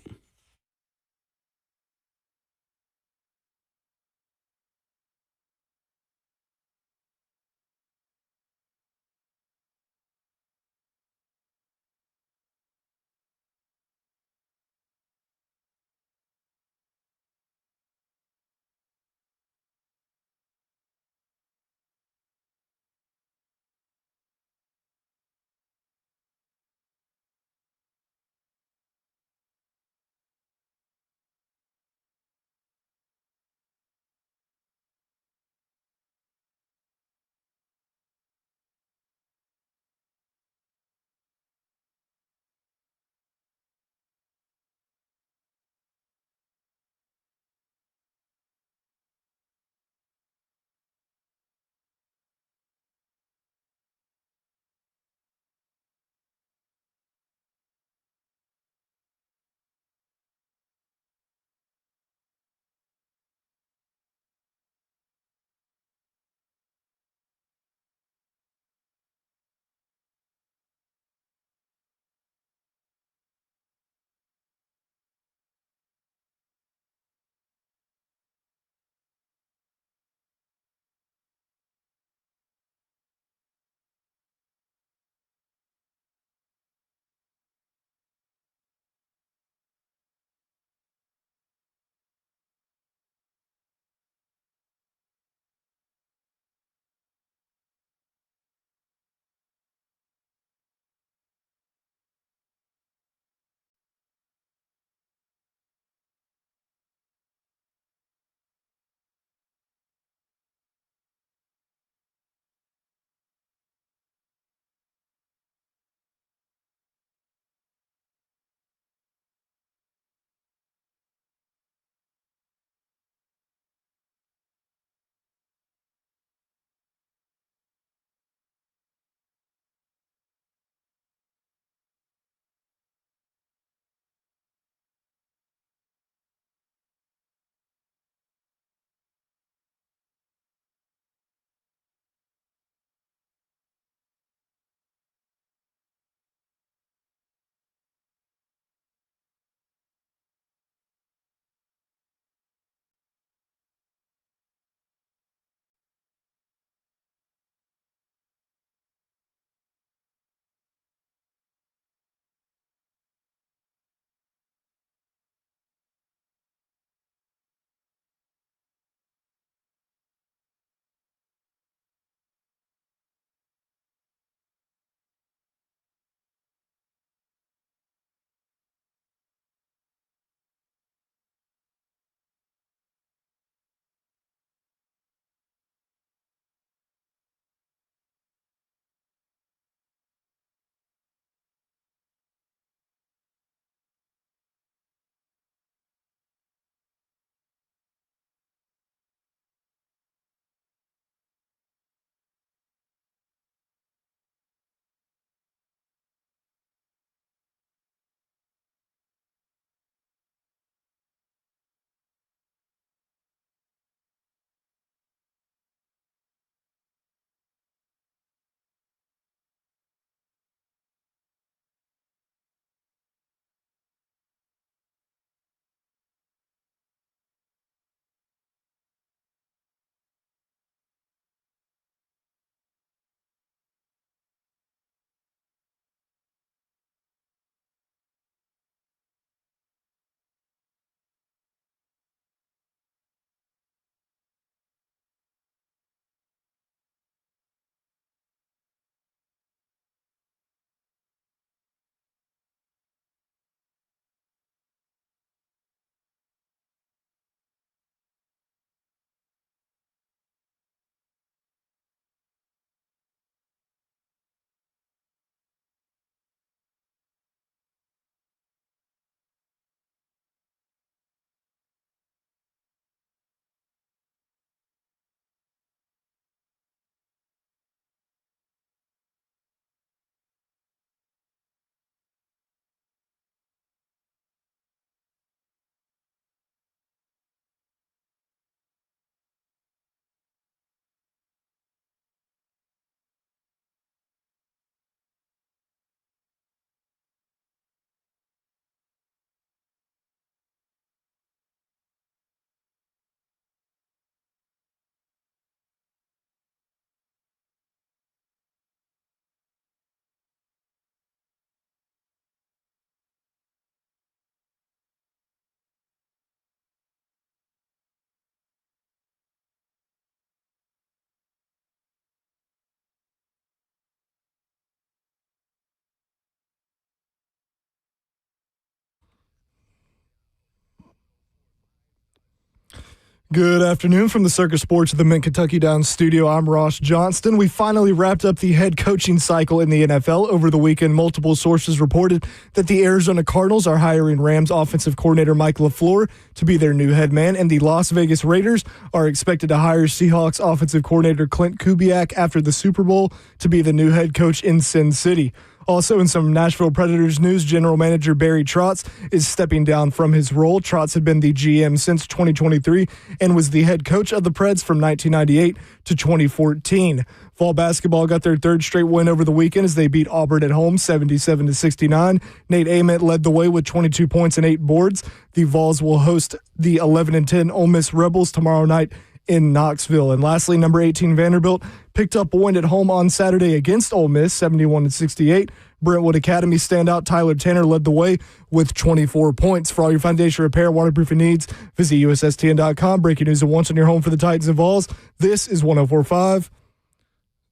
Good afternoon from the Circus Sports of the Mint Kentucky Downs studio. I'm Ross Johnston. We finally wrapped up the head coaching cycle in the NFL. Over the weekend, multiple sources reported that the Arizona Cardinals are hiring Rams offensive coordinator Mike LaFleur to be their new head man, and the Las Vegas Raiders are expected to hire Seahawks offensive coordinator Clint Kubiak after the Super Bowl to be the new head coach in Sin City. Also, in some Nashville Predators news, general manager Barry Trotz is stepping down from his role. Trotz had been the GM since 2023 and was the head coach of the Preds from 1998 to 2014. Fall basketball got their third straight win over the weekend as they beat Auburn at home 77-69. Nate Ament led the way with 22 points and 8 boards. The Vols will host the 11-10 Ole Miss Rebels tomorrow night in Knoxville. And lastly, number 18 Vanderbilt picked up a win at home on Saturday against Ole Miss, 71-68. Brentwood Academy standout Tyler Tanner led the way with 24 points. For all your foundation repair, waterproofing needs, visit USSTN.com. Breaking news at once on your home for the Titans and Vols. This is 104.5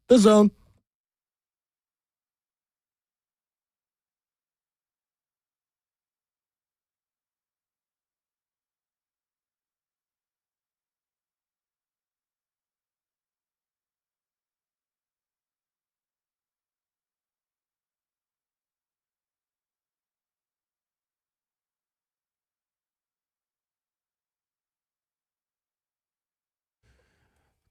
The Zone.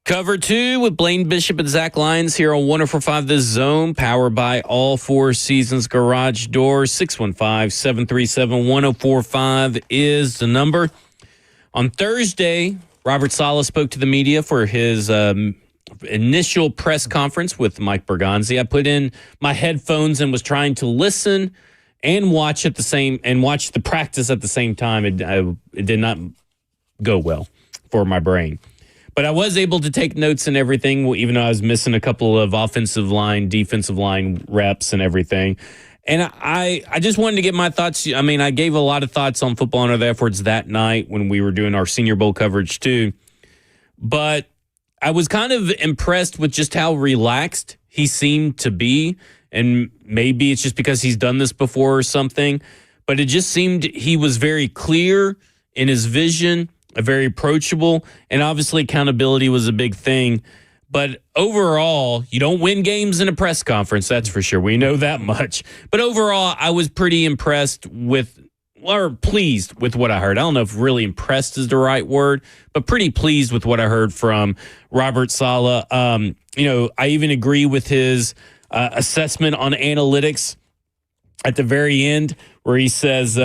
Cover 2 with Blaine Bishop and Zach Lyons here on 104.5 The Zone, powered by All Four Seasons Garage Doors. 615-737-1045 is the number. On Thursday, Robert Saleh spoke to the media for his initial press conference with Mike Bergonzi. I put in my headphones and was trying to listen and watch the practice at the same time. It did not go well for my brain. But I was able to take notes and everything, even though I was missing a couple of offensive line, defensive line reps and everything. And I just wanted to get my thoughts. I mean, I gave a lot of thoughts on football under the efforts that night when we were doing our Senior Bowl coverage too. But I was kind of impressed with just how relaxed he seemed to be. And maybe it's just because he's done this before or something. But it just seemed he was very clear in his vision, very approachable, and obviously accountability was a big thing. But overall, you don't win games in a press conference, that's for sure. We know that much. But overall, I was pretty impressed with, or pleased with what I heard. I don't know if really impressed is the right word, but pretty pleased with what I heard from Robert Saleh. I even agree with his assessment on analytics at the very end where he says,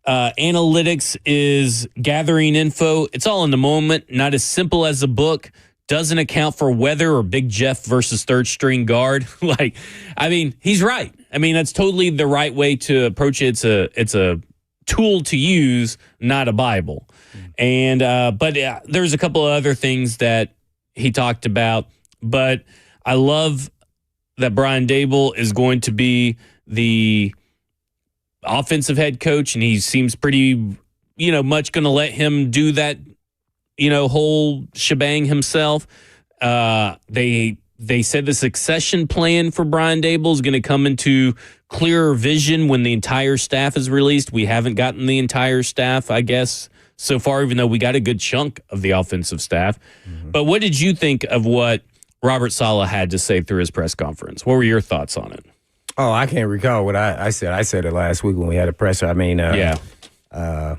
analytics is gathering info. It's all in the moment, not as simple as a book. Doesn't account for weather or Big Jeff versus third string guard. He's right. I mean, that's totally the right way to approach it. It's a tool to use, not a Bible. And but there's a couple of other things that he talked about. But I love that Brian Dable is going to be the offensive head coach, and he seems pretty, much going to let him do that, whole shebang himself. They said the succession plan for Brian Dable is going to come into clearer vision when the entire staff is released. We haven't gotten the entire staff, I guess, so far, even though we got a good chunk of the offensive staff. Mm-hmm. But what did you think of what Robert Saleh had to say through his press conference? What were your thoughts on it? Oh, I can't recall what I said. I said it last week when we had a presser. All the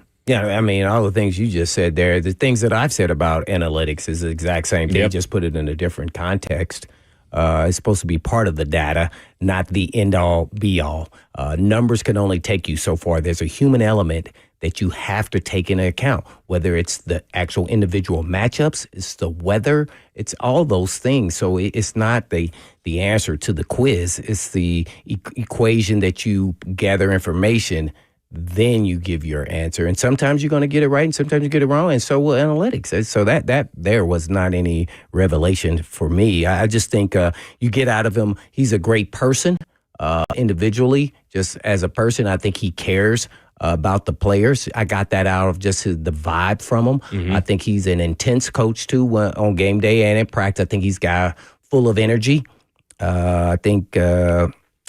things you just said there, the things that I've said about analytics is the exact same thing. Yep. Just put it in a different context. It's supposed to be part of the data, not the end-all, be-all. Numbers can only take you so far. There's a human element that you have to take into account, whether it's the actual individual matchups, it's the weather, it's all those things. So it's not the answer to the quiz. It's the equation that you gather information, then you give your answer. And sometimes you're going to get it right and sometimes you get it wrong, and so will analytics. So that there was not any revelation for me. I just think you get out of him, he's a great person individually, just as a person. I think he cares about the players. I got that out of just the vibe from him. Mm-hmm. I think he's an intense coach, too, on game day and in practice. I think he's a guy full of energy. I think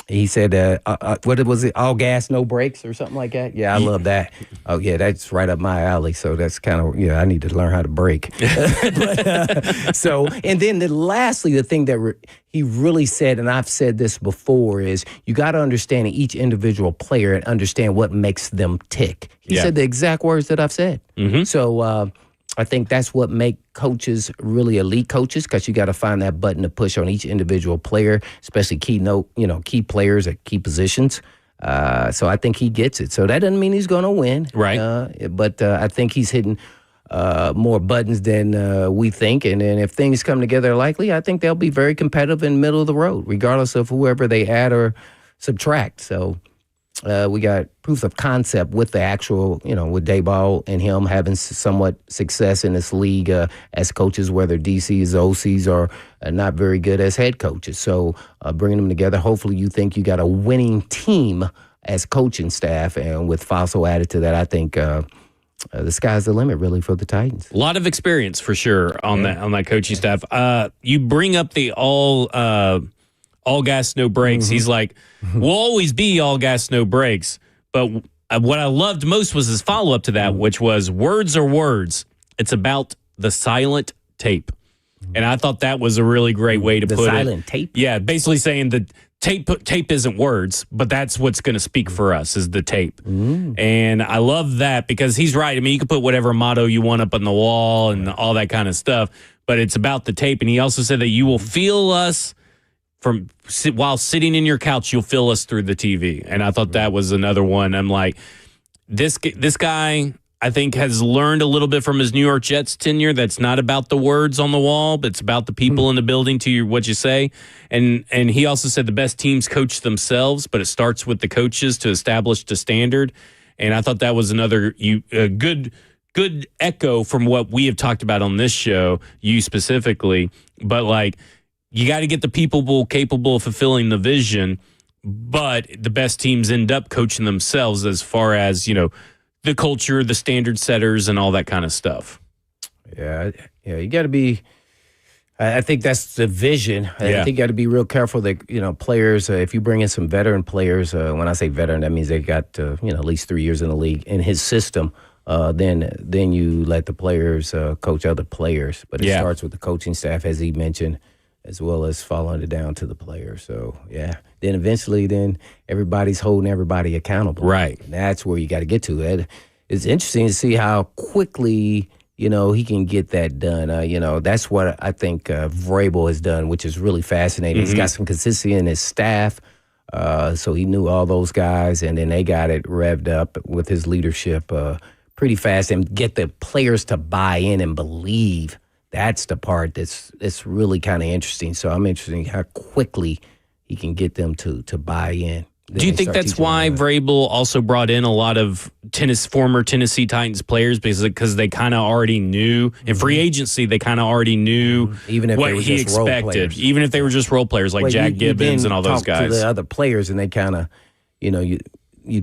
He said, what was it? All gas, no brakes or something like that. Yeah, I love that. Oh, yeah, that's right up my alley. So that's kind of, I need to learn how to brake. And then lastly, the thing that he really said, and I've said this before, is you got to understand each individual player and understand what makes them tick. He said the exact words that I've said. Mm-hmm. So I think that's what make coaches really elite coaches, because you got to find that button to push on each individual player, especially key players at key positions. So I think he gets it. So that doesn't mean he's going to win, right? But I think he's hitting more buttons than we think. And then if things come together likely, I think they'll be very competitive in the middle of the road, regardless of whoever they add or subtract. So we got proof of concept with the actual, with Dayball and him having somewhat success in this league as coaches, whether DCs, OCs are not very good as head coaches. So bringing them together, hopefully you think you got a winning team as coaching staff. And with Fossil added to that, I think the sky's the limit, really, for the Titans. A lot of experience for sure on that coaching staff. You bring up the all gas, no brakes. Mm-hmm. He's like, we'll always be all gas, no brakes. But what I loved most was his follow-up to that, which was words are words. It's about the silent tape. And I thought that was a really great way to put it. The silent tape? Yeah, basically saying the tape isn't words, but that's what's going to speak for us is the tape. And I love that because he's right. I mean, you can put whatever motto you want up on the wall and all that kind of stuff, but it's about the tape. And he also said that you will feel us while sitting in your couch, you'll feel us through the TV. And I thought that was another one. I'm like, this guy, I think, has learned a little bit from his New York Jets tenure. That's not about the words on the wall, but it's about the people in the building to what you say. And he also said the best teams coach themselves, but it starts with the coaches to establish the standard. And I thought that was another good echo from what we have talked about on this show, you specifically. But like, you got to get the people capable of fulfilling the vision, but the best teams end up coaching themselves as far as, the culture, the standard setters, and all that kind of stuff. Yeah, you got to be. I think that's the vision. I think you got to be real careful that players. If you bring in some veteran players, when I say veteran, that means they got at least 3 years in the league in his system. Then you let the players coach other players, but it starts with the coaching staff, as he mentioned, as well as following it down to the players. So, then eventually everybody's holding everybody accountable. Right. And that's where you got to get to. It's interesting to see how quickly, he can get that done. That's what I think Vrabel has done, which is really fascinating. Mm-hmm. He's got some consistency in his staff, so he knew all those guys, and then they got it revved up with his leadership pretty fast and get the players to buy in and believe. That's the part that's really kind of interesting. So I'm interested in how quickly he can get them to buy in. Do you think that's why Vrabel also brought in a lot of former Tennessee Titans players because they kind of already knew in free agency they kind of already knew even if what they were he just role expected, players. even if they were just role players like Jack Gibbons and all those guys. To the other players, and they kind of, you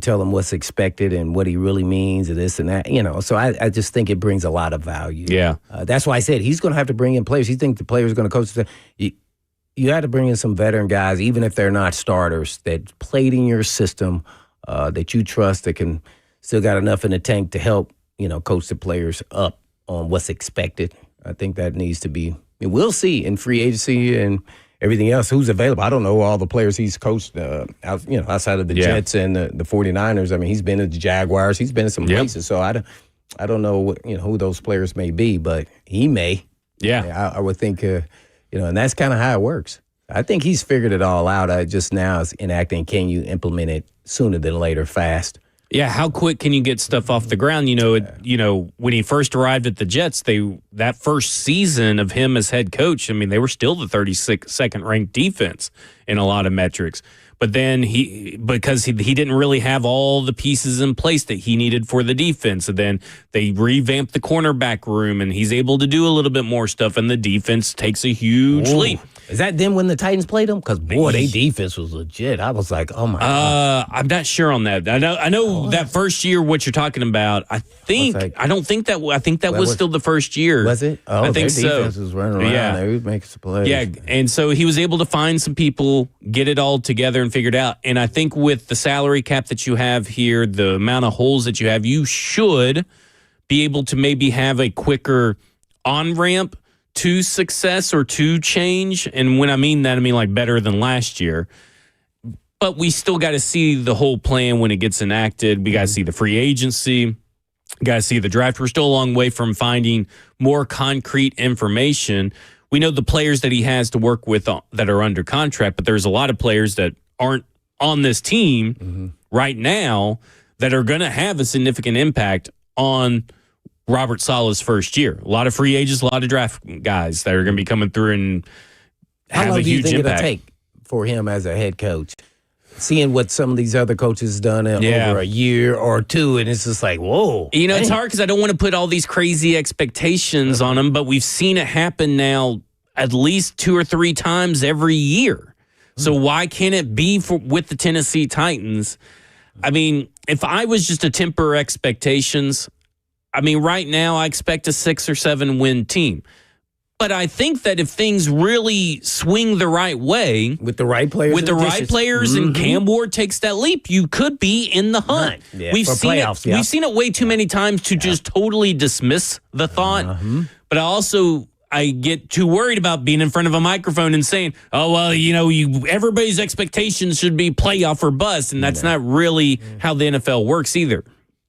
tell them what's expected and what he really means and this and that, So I just think it brings a lot of value. Yeah. That's why I said he's going to have to bring in players. You think the players are going to coach? You had to bring in some veteran guys, even if they're not starters, that played in your system, that you trust, that can still got enough in the tank to help, coach the players up on what's expected. I think that needs to be. We'll see in free agency and everything else who's available. I don't know all the players he's coached outside of the Jets and the 49ers. I mean, he's been at the Jaguars. He's been in some places. So I don't know who those players may be, but he may. Yeah. I would think, and that's kind of how it works. I think he's figured it all out. Just now is enacting, can you implement it sooner than later, fast? Yeah, how quick can you get stuff off the ground? When he first arrived at the Jets, that first season of him as head coach, I mean, they were still the 32nd ranked defense in a lot of metrics. But then because he didn't really have all the pieces in place that he needed for the defense, and then they revamped the cornerback room, and he's able to do a little bit more stuff, and the defense takes a huge leap. Is that then when the Titans played them? Because, boy, their defense was legit. I was like, oh, my God. I'm not sure on that. I know that first year what you're talking about. I think that was still the first year. Was it? Oh, I think their defense was running around. Yeah. They was making some plays. Yeah, and so he was able to find some people, get it all together and figured out. And I think with the salary cap that you have here, the amount of holes that you have, you should be able to maybe have a quicker on-ramp to success or to change. And when I mean that, I mean like better than last year. But we still got to see the whole plan when it gets enacted. We got to see the free agency. Got to see the draft. We're still a long way from finding more concrete information. We know the players that he has to work with that are under contract, but there's a lot of players that aren't on this team right now that are going to have a significant impact on Robert Saleh's first year. A lot of free agents, a lot of draft guys that are going to be coming through and have a huge impact. How long do you think it'll take for him as a head coach? Seeing what some of these other coaches done over a year or two, and it's just like, whoa. You know, it's hard because I don't want to put all these crazy expectations on him, but we've seen it happen now at least 2 or 3 times every year. So why can't it be with the Tennessee Titans? I mean, if I was just to temper expectations, I mean, right now I expect a 6 or 7 win team. But I think that if things really swing the right way, with the right players, and Cam Ward takes that leap, you could be in the hunt. Yeah, we've seen it. We've seen it way too many times to just totally dismiss the thought. But I get too worried about being in front of a microphone and saying, "Oh well, you know, everybody's expectations should be playoff or bust," and that's not really how the NFL works either.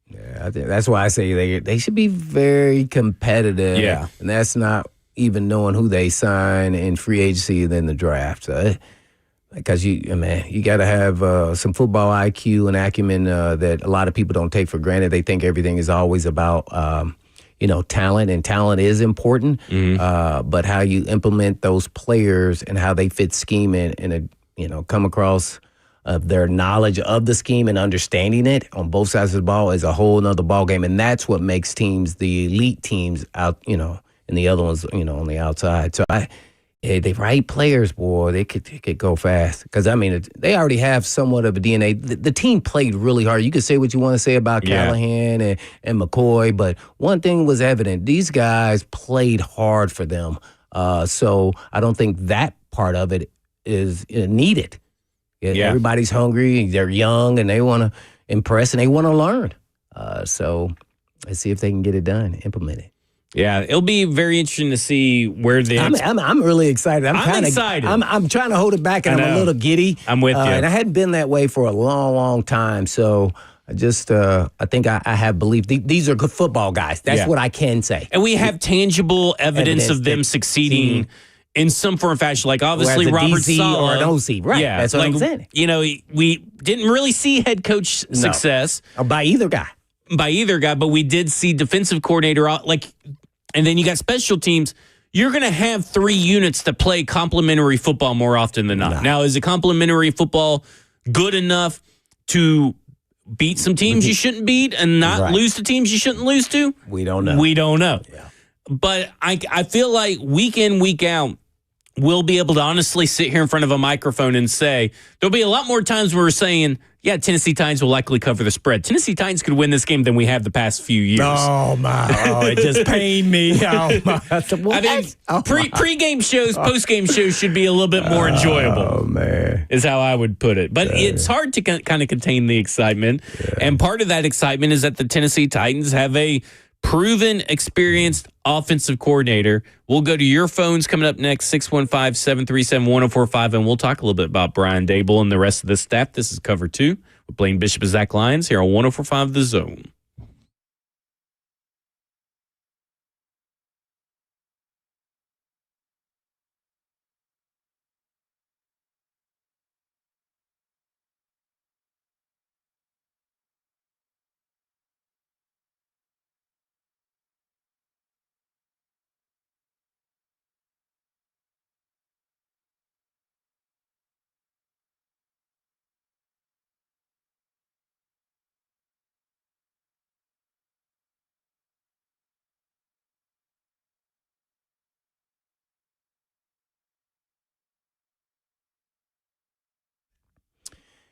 Yeah, I think that's why I say they should be very competitive. Yeah, and that's not even knowing who they sign in free agency and then the draft. Because you got to have some football IQ and acumen that a lot of people don't take for granted. They think everything is always about talent, and talent is important. But how you implement those players and how they fit scheme and come across their knowledge of the scheme and understanding it on both sides of the ball is a whole nother ball game, and that's what makes teams the elite teams out. And the other ones, on the outside. So they right players, boy, they could go fast. Because, they already have somewhat of a DNA. The team played really hard. You could say what you want to say about Callahan and McCoy, but one thing was evident. These guys played hard for them. So I don't think that part of it is needed. Everybody's hungry. They're young, and they want to impress, and they want to learn. So let's see if they can get it done, implement it. Yeah, it'll be very interesting to see where they. I'm really excited. I'm excited. I'm trying to hold it back, and I'm a little giddy. I'm with you, and I hadn't been that way for a long, long time. So I just, I think I have belief. These are good football guys. That's what I can say. And we have tangible evidence of them succeeding in some form or fashion. Like obviously Robert Saleh or an OC, right? Yeah, that's what I'm saying. We didn't really see head coach success by either guy. But we did see defensive coordinator and then you got special teams. You're going to have 3 units that play complementary football more often than not. No. Now, is a complementary football good enough to beat some teams you shouldn't beat and not lose to teams you shouldn't lose to? We don't know. Yeah. But I feel like week in, week out, we'll be able to honestly sit here in front of a microphone and say, there'll be a lot more times where we're saying, Tennessee Titans will likely cover the spread. Tennessee Titans could win this game than we have the past few years. Oh, my. It just pained me. Oh, my. Pre-game shows, post-game shows should be a little bit more enjoyable. Oh, man. Is how I would put it. But it's hard to kind of contain the excitement. Yeah. And part of that excitement is that the Tennessee Titans have a proven, experienced offensive coordinator. We'll go to your phones coming up next, 615-737-1045, and we'll talk a little bit about Brian Dable and the rest of the staff. This is Cover 2 with Blaine Bishop and Zach Lyons here on 1045 The Zone.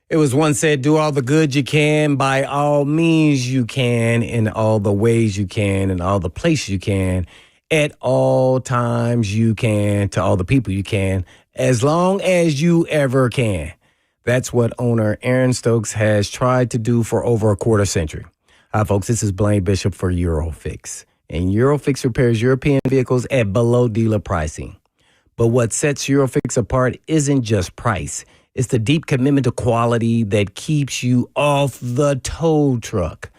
It was once said, do all the good you can by all means you can, in all the ways you can, in all the places you can, at all times you can, to all the people you can, as long as you ever can. That's what owner Aaron Stokes has tried to do for over a quarter century. Hi, folks. This is Blaine Bishop for Eurofix. And Eurofix repairs European vehicles at below dealer pricing. But what sets Eurofix apart isn't just price. It's the deep commitment to quality that keeps you off the tow truck.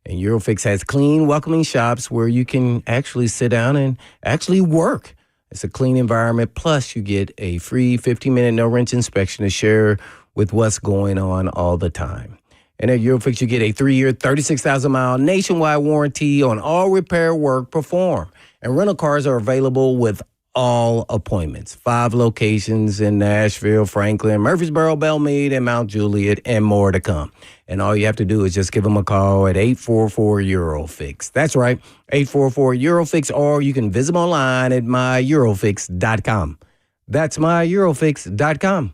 And Eurofix has clean, welcoming shops where you can actually sit down and actually work. It's a clean environment. Plus, you get a free 15-minute no-wrench inspection to share with what's going on all the time. And at Eurofix, you get a 3-year, 36,000-mile nationwide warranty on all repair work performed. And rental cars are available with all appointments. 5 locations in Nashville, Franklin, Murfreesboro, Belmead, and Mount Juliet, and more to come. And all you have to do is just give them a call at 844-EUROFIX. That's right, 844-EUROFIX, or you can visit them online at myEurofix.com. That's myEurofix.com.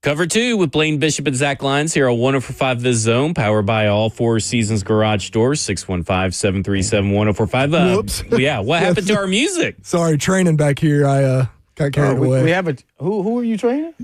Cover 2 with Blaine Bishop and Zach Lyons here on 104.5 The Zone, powered by all Four Seasons Garage Doors, 615-737-1045. Whoops. Yeah, what happened to our music? Sorry, training back here. I got carried away. We have who are you training?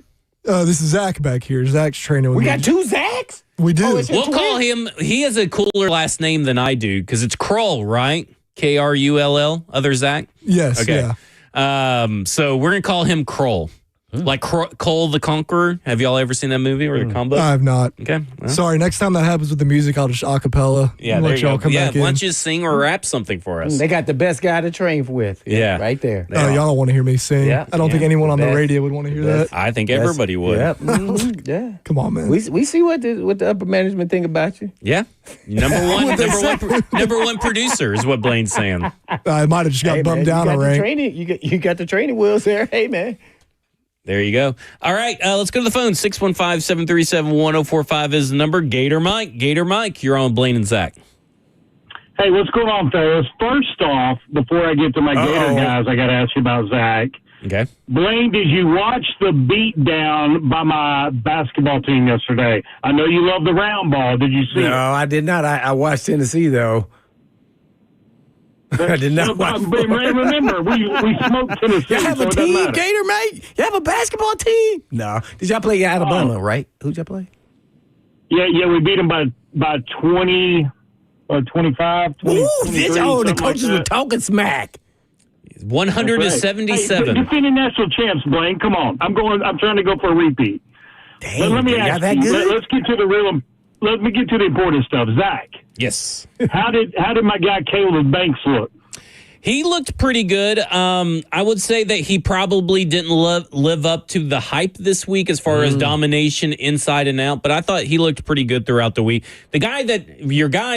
This is Zach back here. Zach's training with We me. got 2 Zachs? We do. Oh, it's We'll call him, he has a cooler last name than I do, because it's Krull, right? Krull, other Zach? Yes, Okay. yeah. So we're going to call him Krull. Like Cole the Conqueror. Have y'all ever seen that movie or the combo? I have not. Okay. Well. Sorry, next time that happens with the music, I'll just acapella. Yeah, and there let you y'all go. come Yeah, back why in. don't you sing or rap something for us? They got the best guy to train with. Yeah. Right there. Oh, y'all don't want to hear me sing. Yeah, I don't think yeah. anyone on the Best. radio would want to hear Best. that. I think everybody would. Yep. Mhm. Yeah. Come on, man. We see what the upper management think about you. Yeah. Number one producer is what Blaine's saying. I might have just got bumped down a rank. You got the training wheels there. Hey, man. There you go. All right, let's go to the phone. 615-737-1045 is the number. Gator Mike, you're on Blaine and Zach. Hey, what's going on, fellas? First off, before I get to my Gator guys, I got to ask you about Zach. Okay. Blaine, did you watch the beat down by my basketball team yesterday? I know you love the round ball. Did you see No, it? I did not. I watched Tennessee, though. I did not watch. Remember, we smoked Tennessee. You have so a it doesn't team, matter. Gator, mate? You have a basketball team? No. Did y'all play Alabama, right? Who'd y'all play? Yeah, we beat them by 20 or 25. 20, Ooh, 23, the something coaches like were that. talking smack. 177. Hey, defending national champs, Blaine. Come on, I'm trying to go for a repeat. Dang, But let me y'all ask that you. good? Let's get to the real. Let me get to the important stuff. Zach, Yes. how did my guy Caleb Banks look? He looked pretty good. I would say that he probably didn't live up to the hype this week as far as domination inside and out, but I thought he looked pretty good throughout the week. Your guy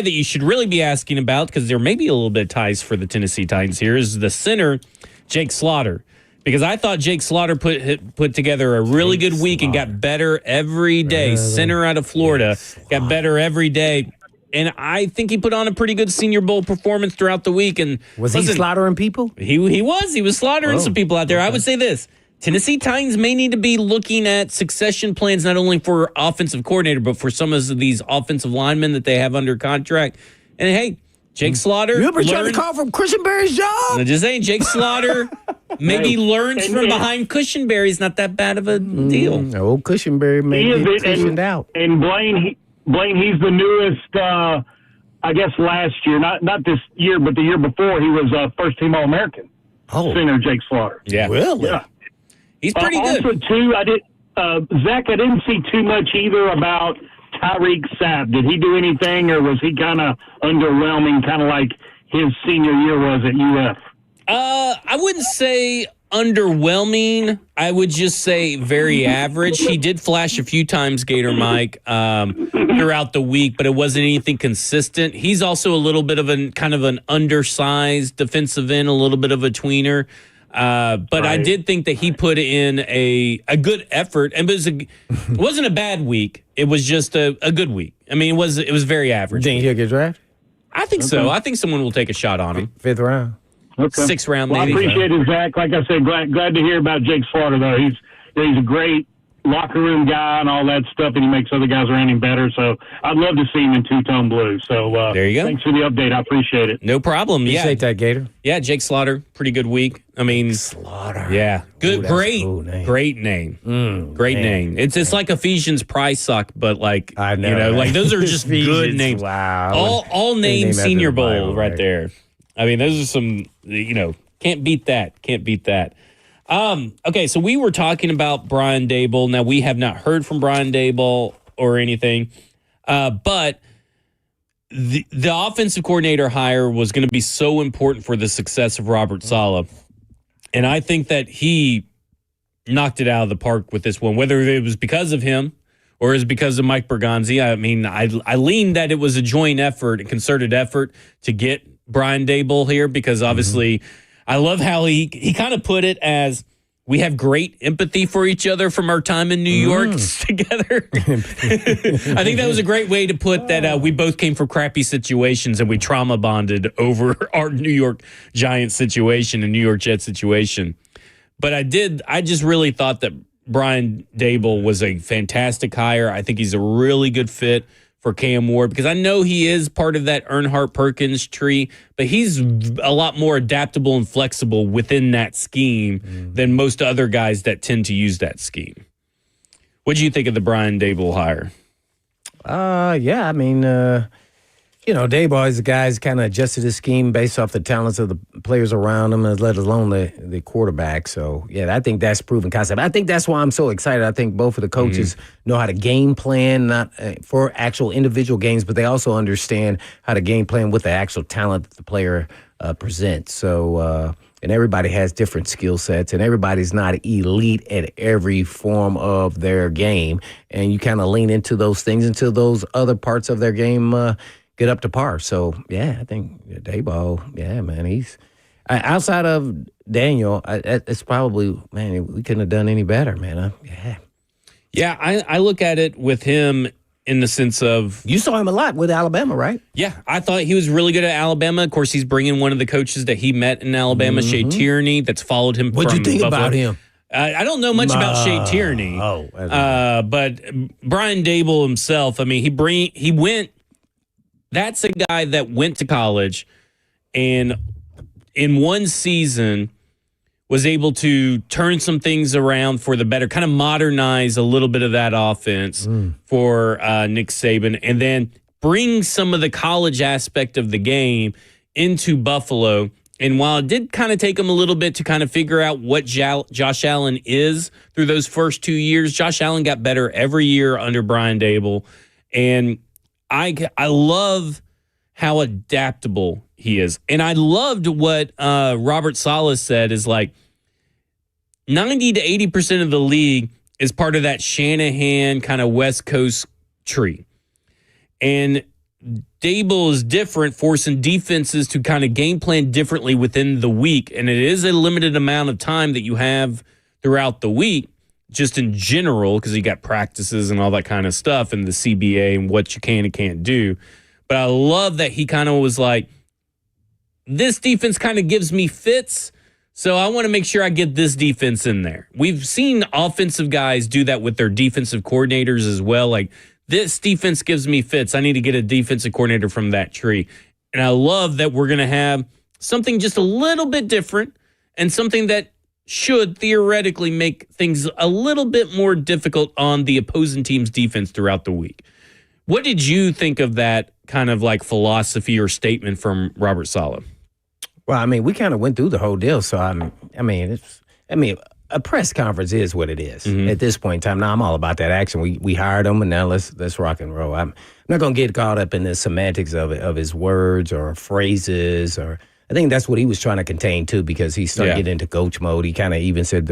that you should really be asking about, because there may be a little bit of ties for the Tennessee Titans here, is the center, Jake Slaughter. Because I thought Jake Slaughter put together a really good week and got better every day. Center out of Florida, got better every day. And I think he put on a pretty good Senior Bowl performance throughout the week. And Was he slaughtering people? He was slaughtering some people out there. Okay. I would say this. Tennessee Titans may need to be looking at succession plans, not only for offensive coordinator, but for some of these offensive linemen that they have under contract. And hey, Jake Slaughter. You ever tried to call from Cushionberry's job? I'm just saying, Jake Slaughter maybe learns from behind Cushionberry's not that bad of a deal. Old Cushionberry may get cushioned out. And Blaine, he's the newest. I guess last year, not this year, but the year before, he was first team All-American. Center Jake Slaughter. Yeah, really? Yeah, he's pretty good. Also, too, Zach, I didn't see too much either about Tyreek Sapp. Did he do anything, or was he kind of underwhelming, kind of like his senior year was at UF? I wouldn't say underwhelming. I would just say very average. He did flash a few times, Gator Mike, throughout the week, but it wasn't anything consistent. He's also a little bit of an undersized defensive end, a little bit of a tweener. But right. I did think that he put in a good effort, and it wasn't a bad week. It was just a good week. I mean, it was very average. You think he'll get drafted? I think so. I think someone will take a shot on him. 5th round. Okay. 6th round, well, maybe. I appreciate it, Zach. Like I said, glad to hear about Jake Slaughter, though. He's a great locker room guy and all that stuff, and he makes other guys around him better. So I'd love to see him in two-tone blue. So there you go. Thanks for the update. I appreciate it. No problem. You say that, Gator? Yeah, Jake Slaughter, pretty good week. I mean, Slaughter. Yeah, good, Ooh, great, cool name. Great name. Great name. It's like Ephesians prize suck, but like I know, like those are just good names. Wow. All name Senior Bowl Bible, right there. I mean, those are some can't beat that. Can't beat that. Okay, so we were talking about Brian Daboll. Now, we have not heard from Brian Daboll or anything, but the offensive coordinator hire was going to be so important for the success of Robert Saleh. And I think that he knocked it out of the park with this one, whether it was because of him or it was because of Mike Bergonzi. I mean, I lean that it was a joint effort, a concerted effort to get Brian Daboll here, because obviously I love how he kind of put it as we have great empathy for each other from our time in New York together. I think that was a great way to put that we both came from crappy situations and we trauma bonded over our New York Giants situation and New York Jets situation. But I just really thought that Brian Dable was a fantastic hire. I think he's a really good fit for Cam Ward because I know he is part of that Earnhardt Perkins tree, but he's a lot more adaptable and flexible within that scheme than most other guys that tend to use that scheme. What do you think of the Brian Dable hire? Yeah, I mean, Daboll is the guy who's kind of adjusted his scheme based off the talents of the players around him, let alone the quarterback. So, yeah, I think that's proven concept. I think that's why I'm so excited. I think both of the coaches know how to game plan, not for actual individual games, but they also understand how to game plan with the actual talent that the player presents. So, and everybody has different skill sets, and everybody's not elite at every form of their game. And you kind of lean into those things until those other parts of their game get up to par. So, yeah, I think Daboll, yeah, man, he's outside of Daniel, it's probably, man, we couldn't have done any better, man. Yeah, I look at it with him in the sense of... You saw him a lot with Alabama, right? Yeah, I thought he was really good at Alabama. Of course, he's bringing one of the coaches that he met in Alabama, Shea Tierney, that's followed him What'd from you think Buffalo. about him? I don't know much about Shea Tierney. But Brian Dable himself, I mean, he went... That's a guy that went to college and in one season was able to turn some things around for the better, kind of modernize a little bit of that offense for Nick Saban, and then bring some of the college aspect of the game into Buffalo. And while it did kind of take him a little bit to kind of figure out what Josh Allen is through those first 2 years, Josh Allen got better every year under Brian Dable. And I love how adaptable he is. And I loved what Robert Saleh said is like 90 to 80% of the league is part of that Shanahan kind of West Coast tree. And Dable is different, forcing defenses to kind of game plan differently within the week. And it is a limited amount of time that you have throughout the week, just in general, because you got practices and all that kind of stuff and the CBA and what you can and can't do. But I love that he kind of was like, this defense kind of gives me fits, so I want to make sure I get this defense in there. We've seen offensive guys do that with their defensive coordinators as well. Like, this defense gives me fits. I need to get a defensive coordinator from that tree. And I love that we're going to have something just a little bit different and something that should theoretically make things a little bit more difficult on the opposing team's defense throughout the week. What did you think of that kind of like philosophy or statement from Robert Saleh? Well, I mean, we kind of went through the whole deal. So, I mean, a press conference is what it is at this point in time. Now, I'm all about that action. We hired him, and now let's rock and roll. I'm not going to get caught up in the semantics of his words or phrases or... I think that's what he was trying to contain, too, because he started getting into coach mode. He kind of even said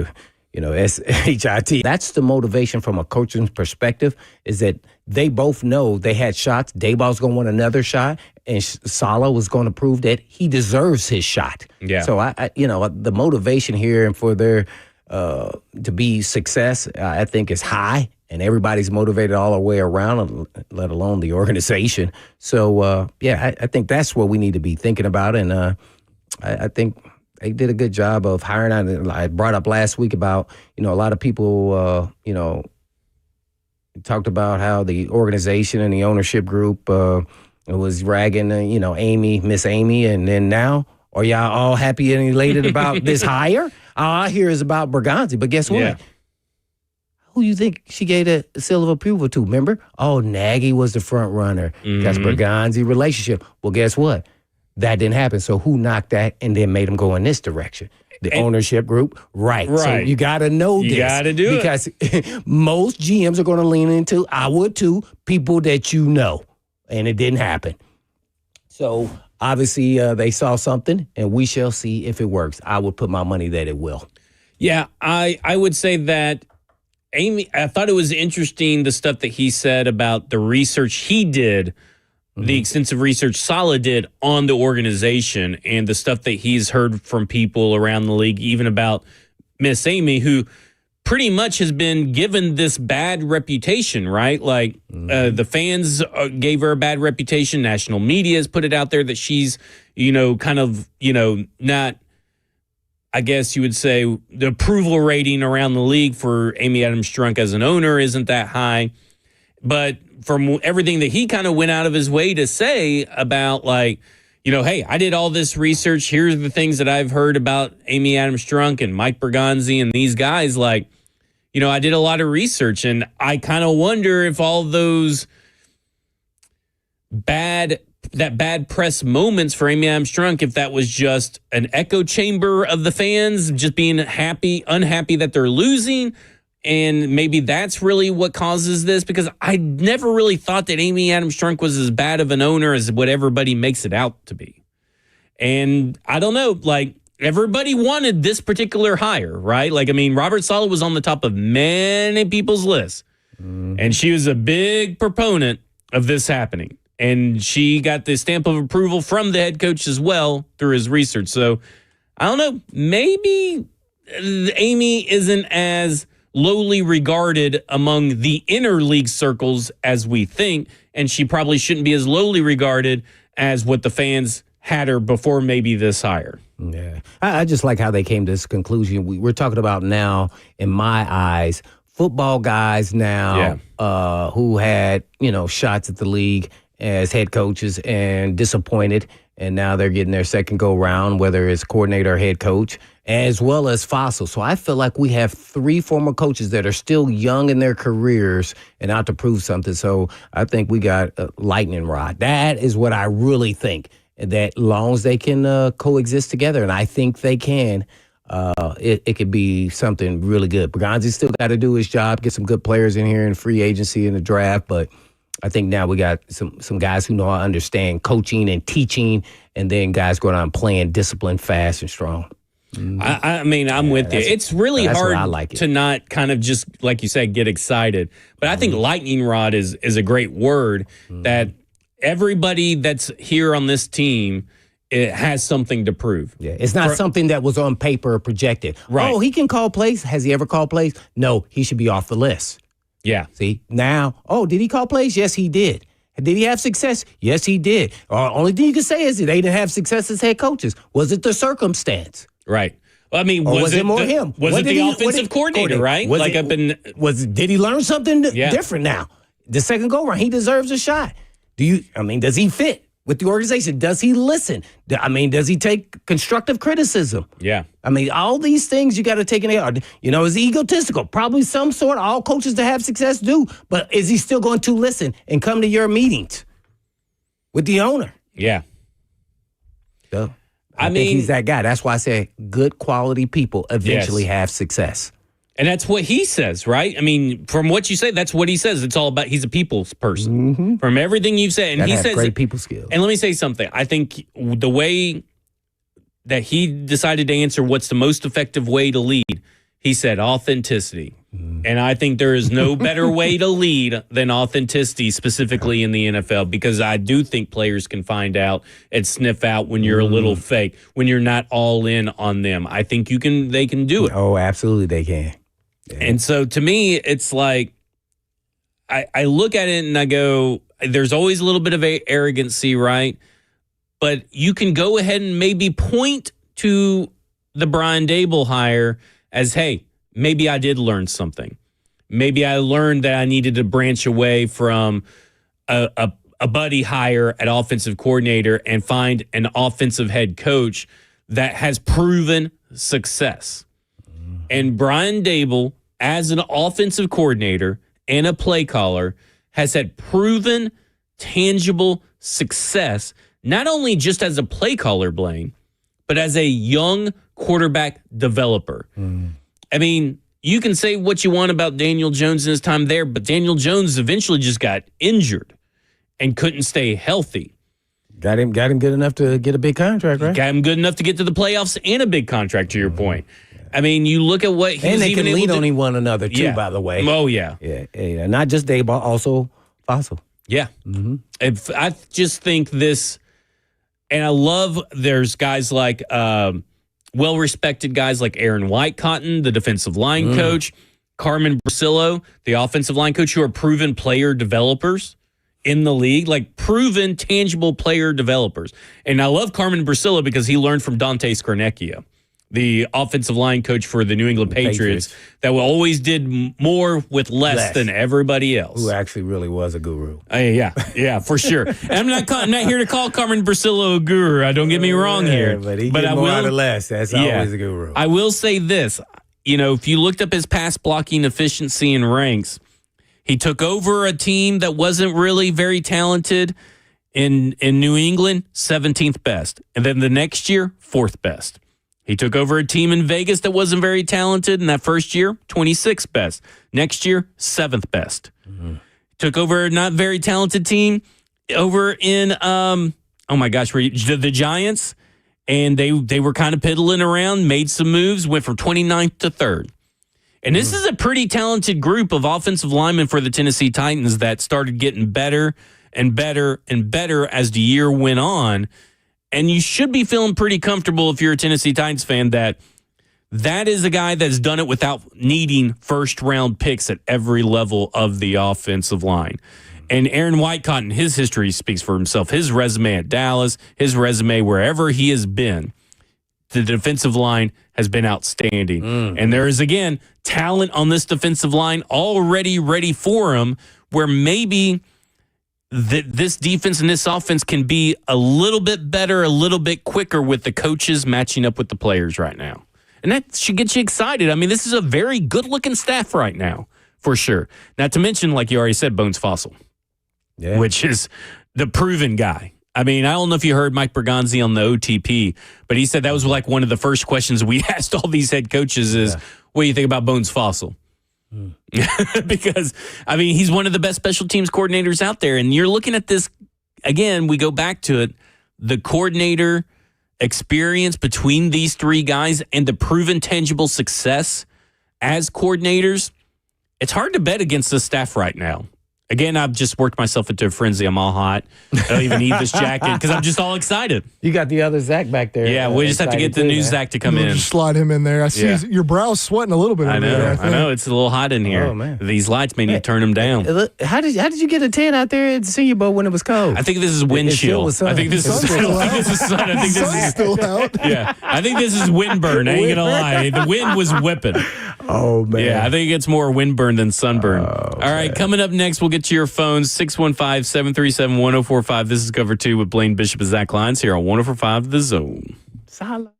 S-H-I-T. That's the motivation from a coaching perspective, is that they both know they had shots. Daboll's going to want another shot, and Salah was going to prove that he deserves his shot. Yeah. So, the motivation here and for their to be success, I think, is high. And everybody's motivated all the way around, let alone the organization. So, I think that's what we need to be thinking about. And I think they did a good job of hiring. I brought up last week about, a lot of people, talked about how the organization and the ownership group was ragging, Miss Amy. And then now, are y'all all happy and elated about this hire? All I hear is about Berganzi. But guess what? Yeah. Who you think she gave the seal of approval to? Remember? Oh, Nagy was the front runner. That's Berganzi relationship. Well, guess what? That didn't happen. So who knocked that and then made them go in this direction? The ownership group. Right. So you got to know this. You got to do because most GMs are going to lean into, I would too, people that you know. And it didn't happen. So obviously they saw something, and we shall see if it works. I would put my money that it will. Yeah, I would say that Amy, I thought it was interesting the stuff that he said about the research he did, the extensive research Saleh did on the organization, and the stuff that he's heard from people around the league, even about Miss Amy, who pretty much has been given this bad reputation, right? Like the fans gave her a bad reputation. National media has put it out there that she's, not... I guess you would say the approval rating around the league for Amy Adams Strunk as an owner isn't that high. But from everything that he kind of went out of his way to say about, like, you know, hey, I did all this research. Here's the things that I've heard about Amy Adams Strunk and Mike Bergonzi and these guys. Like, you know, I did a lot of research, and I kind of wonder if all those bad press moments for Amy Adams Strunk, if that was just an echo chamber of the fans just being unhappy that they're losing. And maybe that's really what causes this, because I never really thought that Amy Adams Strunk was as bad of an owner as what everybody makes it out to be. And I don't know, like, everybody wanted this particular hire, right? Like, I mean, Robert Saleh was on the top of many people's lists, and she was a big proponent of this happening. And she got the stamp of approval from the head coach as well through his research. So I don't know, maybe Amy isn't as lowly regarded among the inner league circles as we think, and she probably shouldn't be as lowly regarded as what the fans had her before maybe this hire. Yeah, I just like how they came to this conclusion. We're talking about now, in my eyes, football guys now who had, you know, shots at the league as head coaches and disappointed, and now they're getting their second go round, whether it's coordinator or head coach, as well as Fossil. So I feel like we have 3 former coaches that are still young in their careers and out to prove something. So I think we got a lightning rod. That is what I really think, that long as they can coexist together, and I think they can, it could be something really good. Bergonzi's still got to do his job, get some good players in here in free agency in the draft, but I think now we got some guys who know how to understand coaching and teaching, and then guys going out and playing disciplined, fast, and strong. I mean, I'm with you. It's really hard to not kind of just, like you said, get excited. But I think lightning rod is a great word that everybody that's here on this team, it has something to prove. Yeah, it's not something that was on paper or projected. Right. Oh, he can call plays. Has he ever called plays? No, he should be off the list. Yeah. See, now, did he call plays? Yes, he did. Did he have success? Yes, he did. Only thing you can say is that they didn't have success as head coaches. Was it the circumstance? Right. Well, I mean, was it more him? Was it the offensive coordinator, right? Did he learn something different now? The second go round, he deserves a shot. Does he fit with the organization? Does he listen? Does he take constructive criticism? Yeah. All these things you got to take into account. Is he egotistical? Probably some sort. All coaches that have success do. But is he still going to listen and come to your meetings with the owner? Yeah. So I think he's that guy. That's why I say good quality people eventually have success. And that's what he says, right? I mean, from what you say, that's what he says. It's all about, he's a people's person. Mm-hmm. From everything you've said. And he says great people skills. And let me say something. I think the way that he decided to answer what's the most effective way to lead, he said authenticity. And I think there is no better way to lead than authenticity, specifically in the NFL, because I do think players can find out and sniff out when you're a little fake, when you're not all in on them. I think they can do it. Oh, absolutely they can. Yeah. And so to me, it's like, I look at it and I go, there's always a little bit of arrogancy, right? But you can go ahead and maybe point to the Brian Dable hire as, hey, maybe I did learn something. Maybe I learned that I needed to branch away from a buddy hire at offensive coordinator and find an offensive head coach that has proven success. And Brian Dable, as an offensive coordinator and a play caller, has had proven, tangible success, not only just as a play caller, Blaine, but as a young quarterback developer. I mean, you can say what you want about Daniel Jones and his time there, but Daniel Jones eventually just got injured and couldn't stay healthy. Got him good enough to get a big contract, right? Got him good enough to get to the playoffs and a big contract, to your point. I mean, you look at what he and was they even can able lean to, on one another, too, by the way. Oh, yeah. Yeah. Not just Dave, but also Fossil. Yeah. I just think this, and I love there's guys like well-respected guys like Aaron White-Cotton, the defensive line coach, Carmen Brasillo, the offensive line coach, who are proven player developers in the league, like proven, tangible player developers. And I love Carmen Brasillo because he learned from Dante Scarnecchio. the offensive line coach for the New England Patriots. That always did more with less than everybody else. Who actually really was a guru. Yeah, for sure. And I'm not here to call Carmen Brasillo a guru. Don't get me wrong here. But he did more out of less. That's always a guru. I will say this. If you looked up his pass blocking efficiency and ranks, he took over a team that wasn't really very talented in New England, 17th best. And then the next year, 4th best. He took over a team in Vegas that wasn't very talented in that first year, 26th best. Next year, 7th best. Mm-hmm. Took over a not very talented team over in, the Giants. And they were kind of piddling around, made some moves, went from 29th to 3rd. And this is a pretty talented group of offensive linemen for the Tennessee Titans that started getting better and better and better as the year went on. And you should be feeling pretty comfortable if you're a Tennessee Titans fan that is a guy that's done it without needing first-round picks at every level of the offensive line. And Aaron Whitecotton, his history speaks for himself. His resume at Dallas, his resume wherever he has been, the defensive line has been outstanding. And there is, again, talent on this defensive line already ready for him, where maybe this defense and this offense can be a little bit better, a little bit quicker with the coaches matching up with the players right now. And that should get you excited. I mean, this is a very good-looking staff right now, for sure. Not to mention, like you already said, Bones Fossil, which is the proven guy. I mean, I don't know if you heard Mike Berganzi on the OTP, but he said that was like one of the first questions we asked all these head coaches is, what do you think about Bones Fossil? Because, I mean, he's one of the best special teams coordinators out there. And you're looking at this, again, we go back to it, the coordinator experience between these three guys and the proven tangible success as coordinators. It's hard to bet against this staff right now. Again, I've just worked myself into a frenzy. I'm all hot. I don't even need this jacket because I'm just all excited. You got the other Zach back there. Yeah, we just have to get the new Zach to come in. Just slide him in there. I see your brow's sweating a little bit. I know. It's a little hot in here. Oh, man. These lights may need to turn them down. How did you get a tan out there at the Senior Bowl when it was cold? I think this is wind chill. I think this is sun. I think this is still out. Yeah, I think this is wind burn. I ain't gonna lie. The wind was whipping. Oh, man. Yeah, I think it's more windburn than sunburn. All right, coming up next, we'll get to your phones, 615-737-1045. This is Cover 2 with Blaine Bishop and Zach Lyons here on 1045 The Zone. Salah.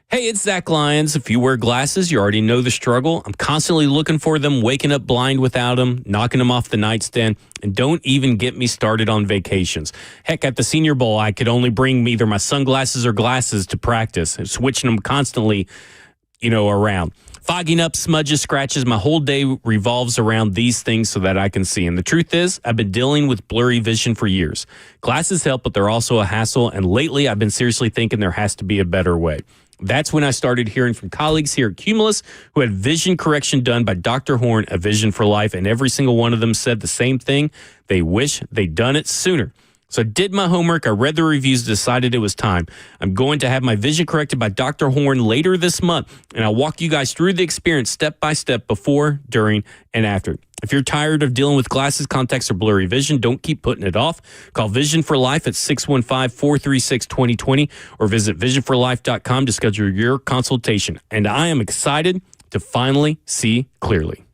Hey, it's Zach Lyons. If you wear glasses, you already know the struggle. I'm constantly looking for them, waking up blind without them, knocking them off the nightstand, and don't even get me started on vacations. Heck, at the Senior Bowl, I could only bring either my sunglasses or glasses to practice, switching them constantly, around. Fogging up, smudges, scratches, my whole day revolves around these things so that I can see. And the truth is, I've been dealing with blurry vision for years. Glasses help, but they're also a hassle, and lately I've been seriously thinking there has to be a better way. That's when I started hearing from colleagues here at Cumulus who had vision correction done by Dr. Horn, A Vision for Life, and every single one of them said the same thing. They wish they'd done it sooner. So I did my homework, I read the reviews, decided it was time. I'm going to have my vision corrected by Dr. Horn later this month, and I'll walk you guys through the experience step by step before, during, and after. If you're tired of dealing with glasses, contacts, or blurry vision, don't keep putting it off. Call Vision for Life at 615-436-2020 or visit visionforlife.com to schedule your consultation. And I am excited to finally see clearly.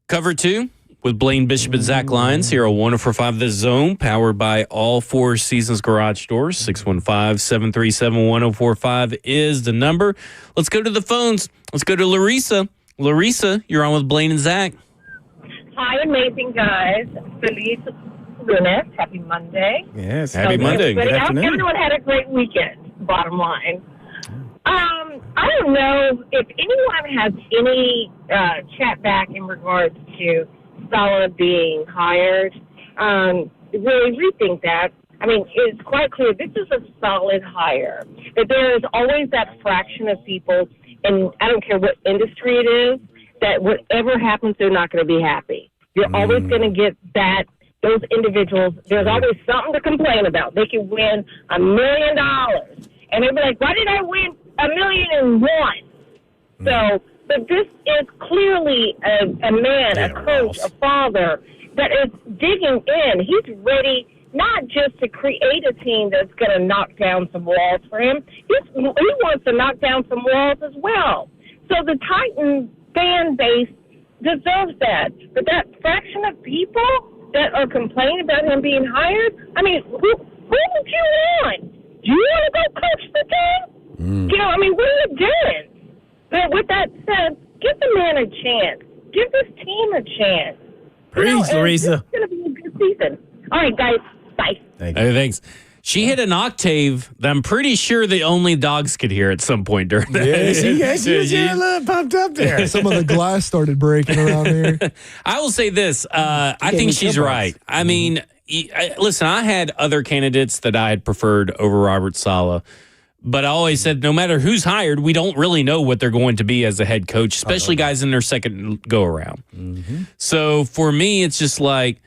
Cover 2 with Blaine Bishop and Zach Lyons here on 104.5 The Zone, powered by all Four Seasons Garage Doors. 615-737-1045 is the number. Let's go to the phones. Let's go to Larissa. Larissa, you're on with Blaine and Zach. Hi, amazing guys. Feliz lunes. Happy Monday. Yes. Happy Monday. Good afternoon. Everyone had a great weekend, bottom line. I don't know if anyone has any chat back in regards to Salah being hired. Really rethink that. I mean, it's quite clear this is a solid hire. But there is always that fraction of people, and I don't care what industry it is, that whatever happens, they're not going to be happy. You're always going to get those individuals. There's always something to complain about. They can win $1 million, and they'll be like, "Why did I win $1,000,001?" So, but this is clearly a man, a coach, a father that is digging in. He's ready not just to create a team that's going to knock down some walls for him. He wants to knock down some walls as well. So the Titan fan base deserves that. But that fraction of people that are complaining about him being hired, I mean, who would you want? Do you want to go coach the team? You know, I mean, what are you doing? But with that said, give the man a chance. Give this team a chance. Preach, Larissa. It's going to be a good season. All right, guys. Bye. Thanks. She hit an octave that I'm pretty sure the only dogs could hear at some point during that. Yeah, she was a little pumped up there. Some of the glass started breaking around here. I will say this. I think she's right. I mean, listen, I had other candidates that I had preferred over Robert Saleh. But I always said, no matter who's hired, we don't really know what they're going to be as a head coach, especially guys in their second go-around. So for me, it's just like,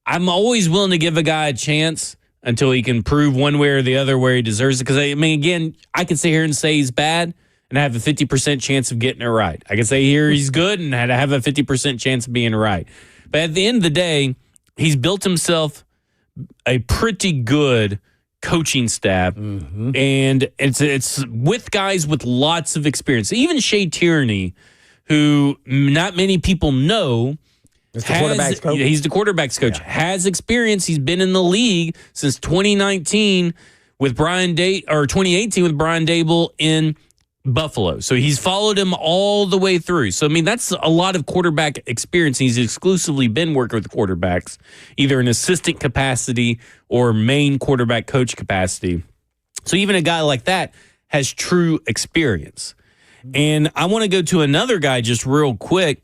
I'm always willing to give a guy a chance until he can prove one way or the other where he deserves it. Because, I mean, again, I can sit here and say he's bad and I have a 50% chance of getting it right. I can say here he's good and I have a 50% chance of being right. But at the end of the day, he's built himself a pretty good coaching staff, and it's with guys with lots of experience. Even Shea Tierney, who not many people know, He's the quarterback's coach. He's the quarterback's coach. Has experience. He's been in the league since 2019 with 2018 with Brian Dable in Buffalo. So he's followed him all the way through. So, I mean, that's a lot of quarterback experience. He's exclusively been working with quarterbacks, either in assistant capacity or main quarterback coach capacity. So even a guy like that has true experience. And I want to go to another guy just real quick,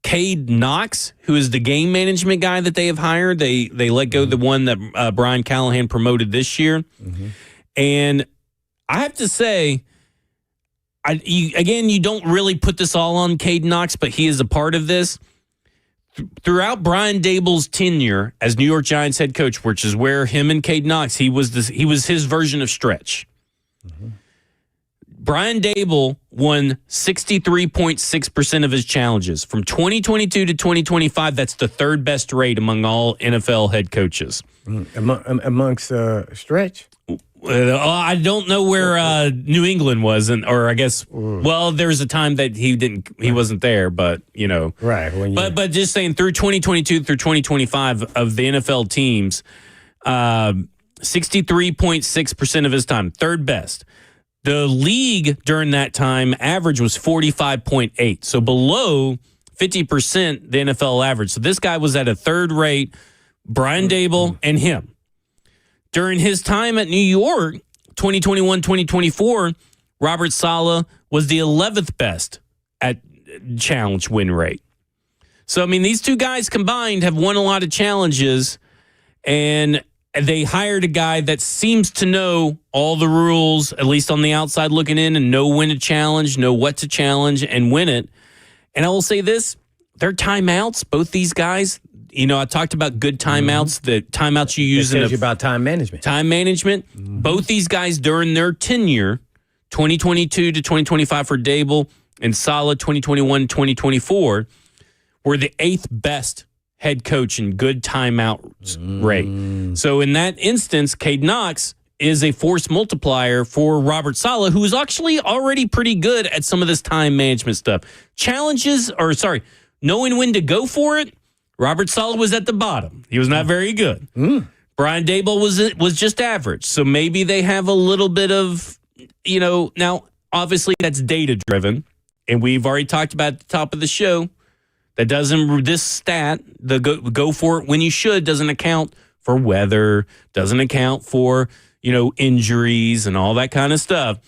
Cade Knox, who is the game management guy that they have hired. They let go the one that Brian Callahan promoted this year. And I have to say, you don't really put this all on Cade Knox, but he is a part of this. Throughout Brian Dable's tenure as New York Giants head coach, which is where him and Cade Knox, he was his version of stretch. Brian Dable won 63.6% of his challenges. From 2022 to 2025, that's the third best rate among all NFL head coaches. Amongst Stretch? I don't know where New England was, or I guess, well, there was a time that he wasn't there, but you know, right. But just saying, through 2022 through 2025 of the NFL teams, 63.6% of his time, third best. The league during that time average was 45.8, so below 50% the NFL average. So this guy was at a third rate. Brian Dable and him. During his time at New York, 2021-2024, Robert Saleh was the 11th best at challenge win rate. So, I mean, these two guys combined have won a lot of challenges, and they hired a guy that seems to know all the rules, at least on the outside looking in, and know when to challenge, know what to challenge, and win it. And I will say this, their timeouts, both these guys, you know, I talked about good timeouts, the timeouts you use in about time management. Time management. Both these guys during their tenure, 2022 to 2025 for Dable and Saleh 2021-2024, were the 8th best head coach in good timeout rate. So in that instance, Cade Knox is a force multiplier for Robert Saleh, who is actually already pretty good at some of this time management stuff. knowing when to go for it, Robert Saleh was at the bottom. He was not very good. Brian Daboll was just average. So maybe they have a little bit of, now obviously that's data driven. And we've already talked about at the top of the show that this stat, the go for it when you should, doesn't account for weather, doesn't account for, injuries and all that kind of stuff.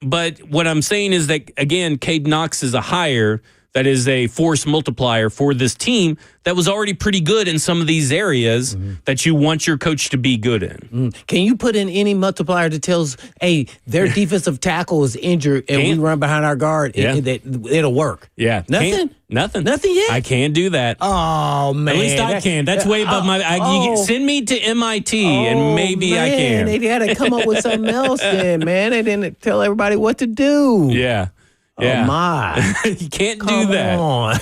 But what I'm saying is that, again, Cade Knox is a hire that is a force multiplier for this team that was already pretty good in some of these areas that you want your coach to be good in. Can you put in any multiplier that tells, hey, their defensive tackle is injured and we run behind our guard? Yeah. It'll work. Yeah. Nothing? Nothing. Nothing yet? I can't do that. Oh, man. At least I can. That's way above you send me to MIT and maybe I can. They had to come up with something else then, man. They didn't tell everybody what to do. Yeah. Yeah. Oh, my. You can't do that.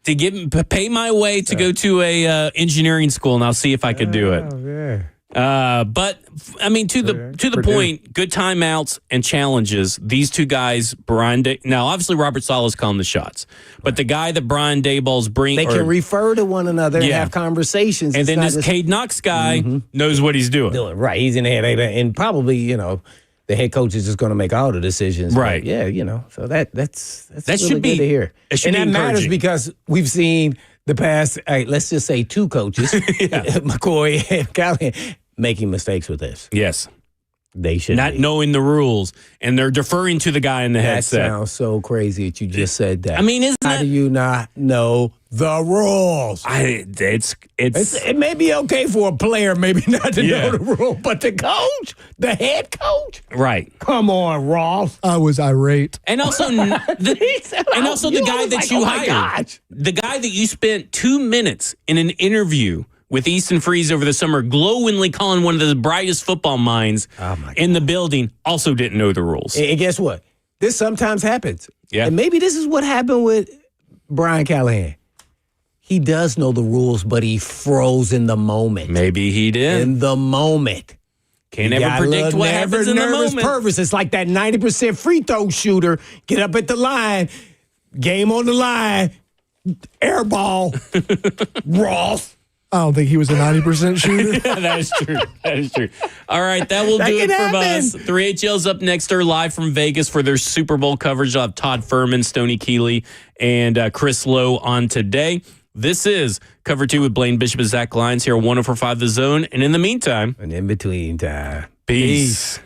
To pay my way to go to a engineering school, and I'll see if I could do it. But I mean, to the point, good timeouts and challenges. These two guys, now obviously Robert Saleh's calling the shots, but the guy that Brian Daboll's they can refer to one another and have conversations. And then this Cade Knox guy knows what he's doing. Right, he's in the head, and probably the head coach is just going to make all the decisions. Right. But yeah, so that's that really should be good to hear. And that matters because we've seen the past, let's just say 2 coaches, McCoy and Callahan, making mistakes with this. Yes. They should not knowing the rules, and they're deferring to the guy in the headset. That sounds so crazy that you just said that. I mean, how do you not know the rules? It may be okay for a player maybe not to know the rule, but the coach, the head coach, right? Come on, Ross. I was irate, and also the guy that you hired, the guy that you spent 2 minutes in an interview with Easton Freeze over the summer, glowingly calling one of the brightest football minds in the building, also didn't know the rules. And guess what? This sometimes happens. Yeah. And maybe this is what happened with Brian Callahan. He does know the rules, but he froze in the moment. Maybe he did. In the moment. Can't ever predict what happens in the moment. Purpose. It's like that 90% free throw shooter. Get up at the line. Game on the line. Air ball. Ross. I don't think he was a 90% shooter. Yeah, that is true. That is true. All right, that will do it from us. 3HL's up next. They're live from Vegas for their Super Bowl coverage. They'll have Todd Furman, Stoney Keeley, and Chris Lowe on today. This is Cover 2 with Blaine Bishop and Zach Lyons here on 104.5 The Zone. And in the meantime, and in between time, peace.